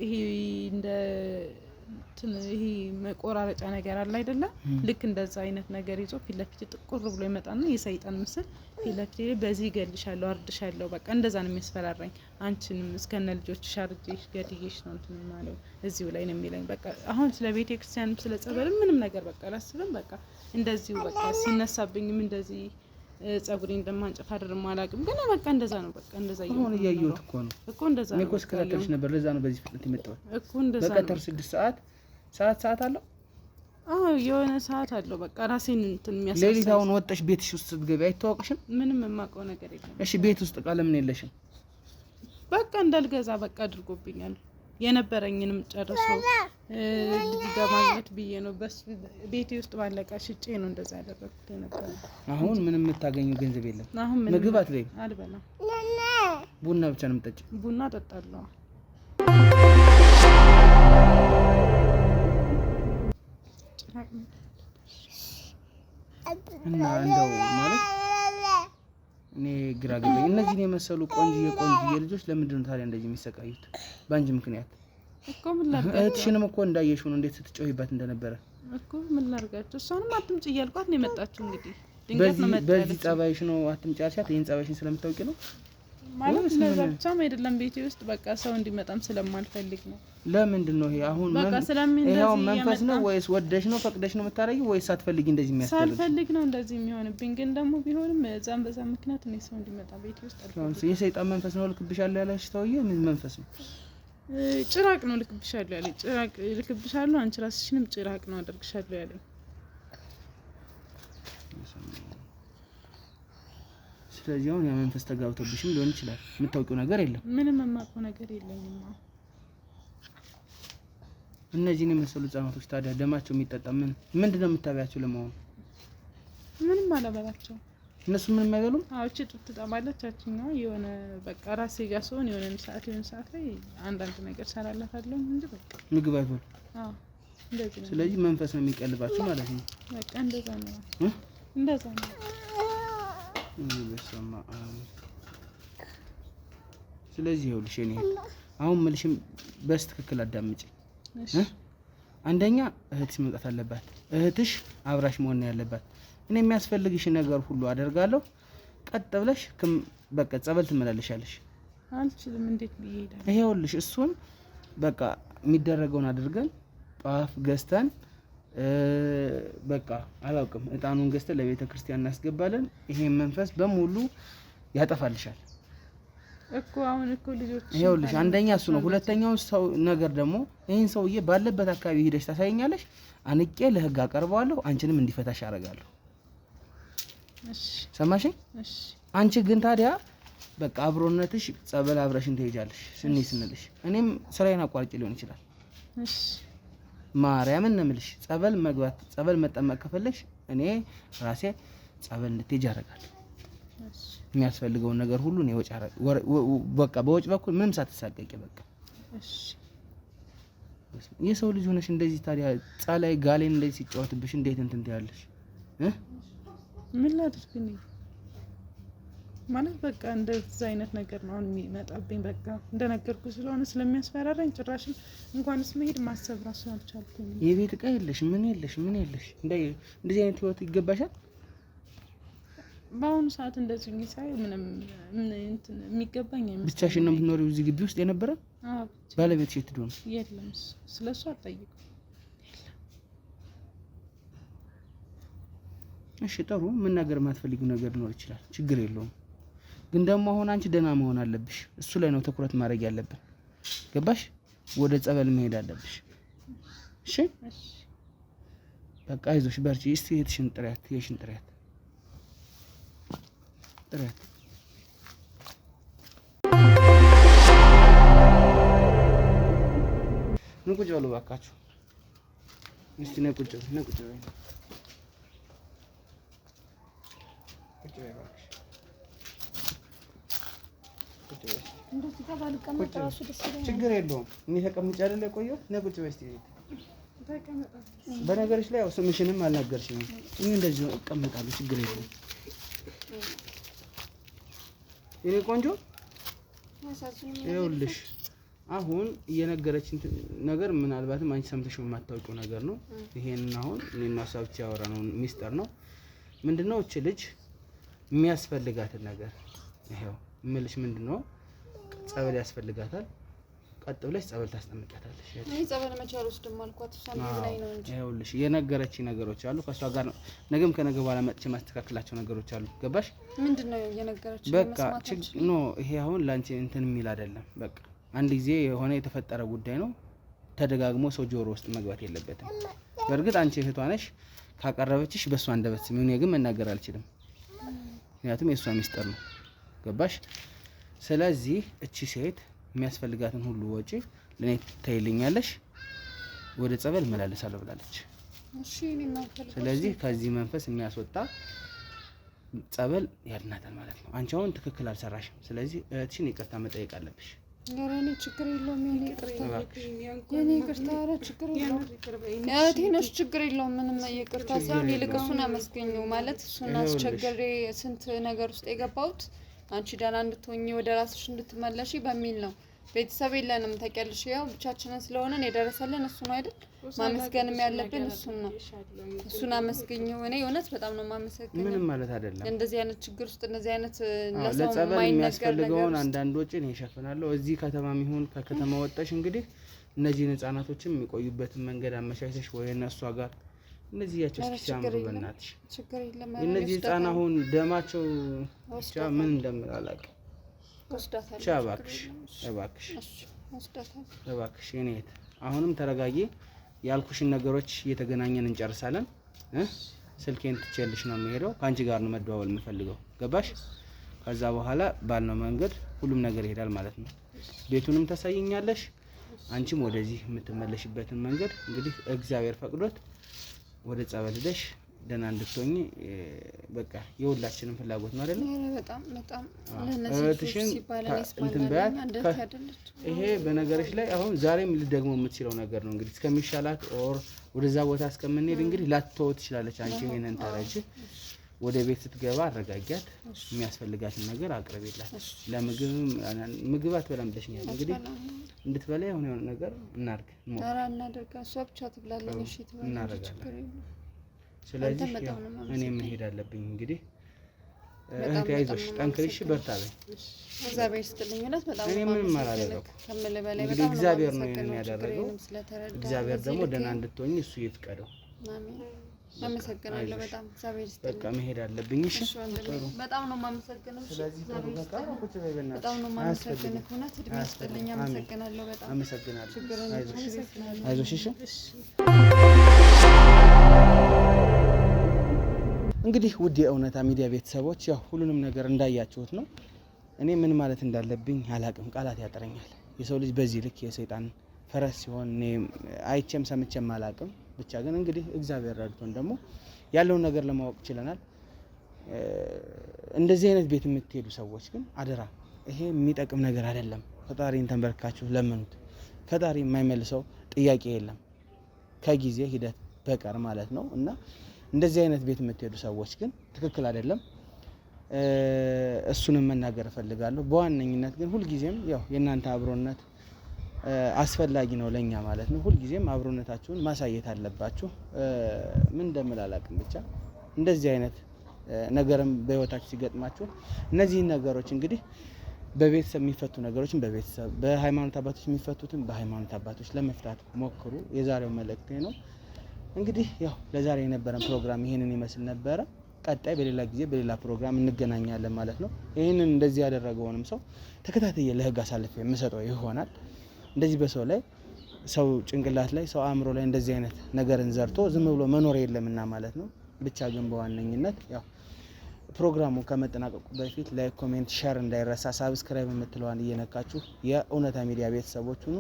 [SPEAKER 4] ይሄ መቆራረጫ ነገር አለ አይደለ? ልክ እንደዛ አይነት ነገር ይዞ ፊት ለፊቴ ጥቁር ብሎ ይመጣና የሰይጣን ምስል ፊት ለፊቴ በዚህ ገልሻለሁ አርድሻለሁ በቃ እንደዛ ነው የሚያስፈራራኝ። አንቺንም እስከነ ልጆችሽ አርጄሽ ገድዬሽ ነው እንትን ማለት እዚሁ ላይ ነው የሚለኝ። በቃ አሁን ስለ ቤተክርስቲያንም ስለ ጸበልም ምንም ነገር በቃ አላስብም። በቃ እንደዚሁ በቃ ሲነሳብኝም እንደዚህ ጸጉሬ እንደማንጨፍ አድርም አላውቅም። ግን በቃ እንደዛ ነው በቃ እንደዛ
[SPEAKER 3] አሁን እያየሁት እኮ ነው
[SPEAKER 4] እኮ እንደዛ ነው።
[SPEAKER 3] እኔ እኮ ስከታተልሽ ነበር። ለዛ ነው በዚህ ፍጥነት የመጣሁት
[SPEAKER 4] እኮ እንደዛ ነው።
[SPEAKER 3] በቀጠር 6 ሰዓት አለው።
[SPEAKER 4] የሆነ ሰዓት አለው። በቃ ራሴን እንትን የሚያሳስብ
[SPEAKER 3] ሌሊት አሁን ወጥተሽ ቤትሽ ውስጥ ስትገቢ አይታወቅሽም?
[SPEAKER 4] ምንም የማውቀው ነገር የለም።
[SPEAKER 3] እሺ ቤት ውስጥ ዕቃ ለምን የለሽም?
[SPEAKER 4] በቃ እንዳልገዛ በቃ አድርጎብኛል። የነበረኝንም ጨርሶ ልጅ ጋር ማግኘት ብዬ ነው በስ ቤቴ ውስጥ ባለቃ ሽጬ ነው እንደዛ ያደረኩት የነበረ።
[SPEAKER 3] አሁን ምንም የምታገኘው ገንዘብ የለም።
[SPEAKER 4] አሁን
[SPEAKER 3] ምግብ አትበይም?
[SPEAKER 4] አልበላም።
[SPEAKER 3] ቡና ብቻ ነው የምጠጪው?
[SPEAKER 4] ቡና እጠጣለሁ።
[SPEAKER 3] እና እንደው ማለት እኔ ግራ ገባኝ። እነዚህን የመሰሉ ቆንጆዬ ልጆች ለምንድን ነው ታዲያ እንደዚህ የሚሰቃዩት? በአንቺ ምክንያት
[SPEAKER 4] እኮ ምን ላድርጋቸው?
[SPEAKER 3] እህትሽንም እኮ እንዳየሽው ነው እንዴት ስትጮሂባት እንደነበረ
[SPEAKER 4] እኮ ምን ላድርጋቸው? እሷንም አትምጪ እያልኳት ነው የመጣችው። እንግዲህ ድንገት ነው መጣች።
[SPEAKER 3] በዚህ ጸባይሽ ነው አትምጪ ያልሻት? ይሄን ጸባይሽን ስለምታውቂ ነው
[SPEAKER 4] ማለት ለዛ ብቻም አይደለም ቤቴ ውስጥ በቃ ሰው እንዲመጣም ስለማልፈልግ ነው።
[SPEAKER 3] ለምንድን ነው ይሄ አሁን ይሄው መንፈስ ነው ወይስ ወደሽ ነው ፈቅደሽ ነው የምታረጊው ወይስ ሳትፈልጊ እንደዚህ የሚያስፈልግ?
[SPEAKER 4] ሳልፈልግ ነው እንደዚህ የሚሆንብኝ። ግን ደግሞ ቢሆንም በዛ ምክንያት ነው ሰው እንዲመጣ ቤቴ ውስጥ አልፈልግም።
[SPEAKER 3] የሰይጣን መንፈስ ነው ልክብሻለሁ ያለሽ ሰውዬ ምን መንፈስ ነው?
[SPEAKER 4] ጭራቅ ነው ልክብሻለሁ ያለኝ። ጭራቅ ልክብሻለሁ፣ አንቺ ራስሽንም ጭራቅ ነው አደርግሻለሁ ያለኝ።
[SPEAKER 3] ስለዚህ አሁን ያ መንፈስ ተጋብቶብሽም ሊሆን ይችላል። የምታውቂው ነገር የለም?
[SPEAKER 4] ምንም የማውቀው ነገር የለኝም።
[SPEAKER 3] እነዚህን የመሰሉ ህጻናቶች ታዲያ ደማቸው የሚጠጣ ምንድነው የምታበያቸው ለመሆኑ?
[SPEAKER 4] ምንም አላበላቸው።
[SPEAKER 3] እነሱ ምንም አይበሉም?
[SPEAKER 4] እቺ ጡት ትጠባለች። አችኛው የሆነ በቃ ራሴ ጋር ሰውን የሆነ ሰዓት ላይ አንዳንድ ነገር ሰራላታለሁ እንጂ በቃ
[SPEAKER 3] ምግብ አይበሉ።
[SPEAKER 4] እንደዚህ ነው።
[SPEAKER 3] ስለዚህ መንፈስ ነው የሚቀልባቸው ማለት ነው።
[SPEAKER 4] በቃ እንደዛ ነው። እንደዛ ነው።
[SPEAKER 3] ስለዚህ ይኸውልሽ እኔ አሁን መልሽም በስትክክል አዳምጪ። አንደኛ እህትሽ መውጣት አለባት። እህትሽ አብራሽ መሆን ነው ያለባት። እኔ የሚያስፈልግሽ ነገር ሁሉ አደርጋለሁ። ቀጥ ብለሽ በቃ ጸበል ትመላለሻለሽ።
[SPEAKER 4] አልችልም። እንዴት ብዬ እሄዳለሁ?
[SPEAKER 3] ይኸውልሽ እሱን በቃ የሚደረገውን አድርገን ጧፍ ገዝተን በቃ አላውቅም እጣኑን ገዝተን ለቤተ ክርስቲያን እናስገባለን። ይሄን መንፈስ በሙሉ ያጠፋልሻል
[SPEAKER 4] እኮ። አሁን እኮ ልጆች
[SPEAKER 3] ይኸውልሽ አንደኛ እሱ ነው። ሁለተኛው ሰው ነገር ደግሞ ይሄን ሰውዬ ባለበት አካባቢ ሄደሽ ታሳይኛለሽ። አንቄ ለህግ አቀርበዋለሁ። አንቺንም እንዲፈታሽ አደርጋለሁ።
[SPEAKER 4] እሺ
[SPEAKER 3] ሰማሽኝ?
[SPEAKER 4] እሺ።
[SPEAKER 3] አንቺ ግን ታዲያ በቃ አብሮነትሽ ጸበል አብረሽን ትሄጃለሽ ስንልሽ እኔም ስራዬን አቋርጬ ሊሆን ይችላል።
[SPEAKER 4] እሺ
[SPEAKER 3] ማርያምን ነው የምልሽ። ጸበል መጠመቅ ከፈለሽ እኔ ራሴ ጸበል እንድትሄጂ አደርጋለሁ። የሚያስፈልገውን ነገር ሁሉ ነው ወጭ በቃ በወጭ በኩል ምንም ሳትሳቀቂ በቃ
[SPEAKER 4] እሺ።
[SPEAKER 3] የሰው ልጅ ሆነሽ እንደዚህ ታዲያ ጻላይ ጋሌን እንደዚህ ሲጫወትብሽ እንዴት እንትን ትያለሽ?
[SPEAKER 4] ምን ላድርግ ነው ማለት በቃ እንደዛ አይነት ነገር ነው አሁን የሚመጣብኝ። በቃ እንደነገርኩ ስለሆነ ስለሚያስፈራራኝ ጭራሽም እንኳንስ መሄድ ማሰብ ራሱ አልቻልኩም።
[SPEAKER 3] የቤት ዕቃ የለሽ ምን የለሽ እንደዚህ አይነት ህይወት ይገባሻል?
[SPEAKER 4] በአሁኑ ሰዓት እንደዚህ ሳይ ምንም እንትን የሚገባኝ አይመስልም።
[SPEAKER 3] ብቻሽን ነው የምትኖሪው እዚህ ግቢ ውስጥ የነበረ?
[SPEAKER 4] አዎ።
[SPEAKER 3] ባለቤትሽ የት ሄዶ ነው?
[SPEAKER 4] የለም ስለሱ አልጠይቅም።
[SPEAKER 3] እሺ ጥሩ። መናገር የማትፈልጊው ነገር ሊኖር ይችላል፣ ችግር የለውም። ግን ደግሞ አሁን አንቺ ደህና መሆን አለብሽ። እሱ ላይ ነው ትኩረት ማድረግ ያለብን። ገባሽ? ወደ ጸበል መሄድ አለብሽ። እሺ በቃ አይዞሽ በርቺ። እስቲ የሽን ጥሪያት ኑ ቁጭ በሉ እባካችሁ። እስቲ ነይ ቁጭ በይ እባክሽ። ችግር የለውም። እኔ ተቀምጬ አይደል የቆየሁት። ነይ ቁጭ በይ እስቲ። በነገርሽ ላይ ያው ስምሽንም አልነገርሽኝም። እኔ እንደዚህ እቀመጣለሁ፣ ችግር የለውም። የኔ ቆንጆ ይኸውልሽ አሁን እየነገረችኝ ነገር ምናልባትም አንቺ ሰምተሽው የማታውቂው ነገር ነው። ይሄንን አሁን እኔና እሷ ብቻ ያወራነው ሚስጥር ነው። ምንድነው እቺ ልጅ የሚያስፈልጋትን ነገር ይሄው እምልሽ ምንድነው ጸበል ያስፈልጋታል። ቀጥ ብለሽ ጸበል ታስጠምቂያታለሽ።
[SPEAKER 2] እኔ ጸበል መቻል ወስድም አልኳት። እሷን ላይ ነው እንጂ
[SPEAKER 3] ይኸውልሽ የነገረችኝ ነገሮች አሉ። ከሷ ጋር ነገም ከነገ በኋላ መጥቼ ማስተካከላቸው ነገሮች አሉ። ገባሽ?
[SPEAKER 2] ምንድነው የነገረችኝ?
[SPEAKER 3] በቃ ኖ ይሄ አሁን ላንቺ እንትን የሚል አይደለም። በቃ አንድ ጊዜ የሆነ የተፈጠረ ጉዳይ ነው። ተደጋግሞ ሰው ጆሮ ውስጥ መግባት የለበትም። በእርግጥ አንቺ እህቷ ነሽ፣ ካቀረበችሽ በእሷ አንደበት ስሚ። እኔ ግን መናገር አልችልም፣ ምክንያቱም የእሷ ሚስጥር ነው። ገባሽ? ስለዚህ እቺ ሴት የሚያስፈልጋትን ሁሉ ወጪ ለኔ ትተይልኛለሽ፣ ወደ ጸበል መላለሳለሁ ብላለች።
[SPEAKER 2] እሺ እኔ ማፈልኩ።
[SPEAKER 3] ስለዚህ ከዚህ መንፈስ የሚያስወጣ ጸበል ያድናታል ማለት ነው። አንቺ አሁን ትክክል አልሰራሽም። ስለዚህ እህትሽን ይቅርታ መጠየቅ አለብሽ።
[SPEAKER 2] ያኔ ችግር የለውም። የኔ ይቅርታ ኧረ ችግር የለውም። እህቴ ነሽ፣ ችግር የለውም። ምንም ይቅርታ ሳይሆን ይልቅ እሱን አመስገኘው ማለት እሱን አስቸግሬ ስንት ነገር ውስጥ የገባሁት አንቺ ደህና እንድትሆኚ ወደ ራስሽ እንድትመለሺ በሚል ነው። ቤተሰብ የለንም ታውቂያለሽ። ያው ብቻችንን ስለሆነን የደረሰልን እሱ ነው አይደል? ማመስገንም ያለብን እሱን ነው። እሱን አመስገኘው። እኔ እውነት በጣም ነው የማመሰግነው።
[SPEAKER 3] ምንም ማለት አይደለም።
[SPEAKER 2] እንደዚህ አይነት ችግር ውስጥ እንደዚህ አይነት ለሰው
[SPEAKER 3] ለጸበል
[SPEAKER 2] የማይነገር
[SPEAKER 3] የሚያስፈልገውን አንዳንድ ወጪ እኔ እሸፍናለሁ። እዚህ ከተማም ይሁን ከከተማ ወጣሽ እንግዲህ እነዚህን ህጻናቶችም የሚቆዩበትን መንገድ አመቻችተሽ ወይ እነሱ ጋር እነዚህ ያቸው ሲያምሩ በእናትሽ
[SPEAKER 2] ችግር የለም።
[SPEAKER 3] እነዚህ ህጻን አሁን ደማቸው ብቻ ምን እንደምል አላውቅም።
[SPEAKER 2] ወስዳታለሁ።
[SPEAKER 3] ብቻ እባክሽ
[SPEAKER 2] ወስዳታለሁ።
[SPEAKER 3] እባክሽ የኔ እህት አሁንም ተረጋጊ። ያልኩሽን ነገሮች እየተገናኘን እንጨርሳለን። ስልኬን ትቼልሽ ነው የምሄደው። ከአንቺ ጋር ነው መደዋወል የምፈልገው። ገባሽ? ከዛ በኋላ ባልነው መንገድ ሁሉም ነገር ይሄዳል ማለት ነው። ቤቱንም ታሳይኛለሽ። አንቺም ወደዚህ የምትመለሽበትን መንገድ እንግዲህ እግዚአብሔር ፈቅዶት ወደ ጸበል ሄደሽ ደህና እንድትሆኚ በቃ የሁላችንም ፍላጎት ነው አይደል?
[SPEAKER 2] በጣም
[SPEAKER 3] እህትሽን እንትን በያት። ይሄ በነገርሽ ላይ አሁን ዛሬም ልትደግሞ የምትችለው ነገር ነው። እንግዲህ እስከሚሻላት ኦር ወደዛ ቦታ እስከምንሄድ እንግዲህ ላትተው ትችላለች። አንቺ ይሄንን ተረጂ። ወደ ቤት ስትገባ አረጋጊያት። የሚያስፈልጋትን ነገር አቅርቤላት። ምግብ አትበላም ብለሽኛል። እንግዲህ እንድትበላ የሆነ ነገር እናድርግ።
[SPEAKER 2] እሷ ብቻ ትብላለች። እሺ
[SPEAKER 3] እናደርጋለን። ስለዚህ እኔ መሄድ አለብኝ። እንግዲህ እህቴ አይዞሽ፣ ጠንክሪሽ፣ በርታ በይ።
[SPEAKER 2] እግዚአብሔር ይስጥልኝ። እውነት በጣም
[SPEAKER 3] እኔ ምንም አላደረኩም። እንግዲህ እግዚአብሔር ነው ይሄንን ያደረገው። እግዚአብሔር ደግሞ ደህና እንድትሆኚ እሱ ይፍቀደው።
[SPEAKER 2] አሜን። አመሰግናለሁ በጣም እግዚአብሔር ይስጥልኝ።
[SPEAKER 3] በቃ መሄድ አለብኝ። እሺ
[SPEAKER 2] በጣም ነው የማመሰግነው።
[SPEAKER 3] ስለዚህ ቁጭ በይ በእናትሽ።
[SPEAKER 2] በጣም ነው የማመሰግነው። እውነት እድሜ ይስጥልኝ። አመሰግናለሁ በጣም
[SPEAKER 3] አመሰግናለሁ። አይዞሽ እሺ። እንግዲህ ውድ የእውነታ ሚዲያ ቤተሰቦች ያው ሁሉንም ነገር እንዳያችሁት ነው። እኔ ምን ማለት እንዳለብኝ አላቅም፣ ቃላት ያጥረኛል። የሰው ልጅ በዚህ ልክ የሰይጣን ፈረስ ሲሆን እኔ አይቼም ሰምቼም አላቅም። ብቻ ግን እንግዲህ እግዚአብሔር ረድቶን ደግሞ ያለውን ነገር ለማወቅ ችለናል። እንደዚህ አይነት ቤት የምትሄዱ ሰዎች ግን አደራ፣ ይሄ የሚጠቅም ነገር አይደለም። ፈጣሪን ተንበርካችሁ ለምኑት። ፈጣሪ የማይመልሰው ጥያቄ የለም ከጊዜ ሂደት በቀር ማለት ነው። እና እንደዚህ አይነት ቤት የምትሄዱ ሰዎች ግን ትክክል አይደለም። እሱንም መናገር እፈልጋለሁ። በዋነኝነት ግን ሁልጊዜም ያው የእናንተ አብሮነት አስፈላጊ ነው ለኛ ማለት ነው። ሁልጊዜም አብሮነታችሁን ማሳየት አለባችሁ። ምን እንደምል አላውቅም። ብቻ እንደዚህ አይነት ነገርም በህይወታችሁ ሲገጥማችሁ እነዚህን ነገሮች እንግዲህ በቤተሰብ የሚፈቱ ነገሮችን በቤተሰብ፣ በሃይማኖት አባቶች የሚፈቱትን በሃይማኖት አባቶች ለመፍታት ሞክሩ። የዛሬው መልእክቴ ነው። እንግዲህ ያው ለዛሬ የነበረን ፕሮግራም ይሄንን ይመስል ነበረ። ቀጣይ በሌላ ጊዜ በሌላ ፕሮግራም እንገናኛለን ማለት ነው። ይሄንን እንደዚህ ያደረገውንም ሰው ተከታተየ ለህግ አሳልፌ የምሰጠው ይሆናል። እንደዚህ በሰው ላይ ሰው ጭንቅላት ላይ ሰው አእምሮ ላይ እንደዚህ አይነት ነገርን ዘርቶ ዝም ብሎ መኖር የለምና ማለት ነው። ብቻ ግን በዋነኝነት ያው ፕሮግራሙ ከመጠናቀቁ በፊት ላይክ፣ ኮሜንት፣ ሼር እንዳይረሳ፣ ሳብስክራይብ የምትለዋን እየነካችሁ የእውነታ ሚዲያ ቤተሰቦች ሁኑ።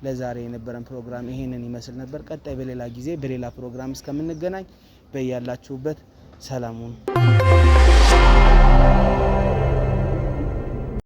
[SPEAKER 3] ለዛሬ የነበረን ፕሮግራም ይሄንን ይመስል ነበር። ቀጣይ በሌላ ጊዜ በሌላ ፕሮግራም እስከምንገናኝ በያላችሁበት ሰላሙን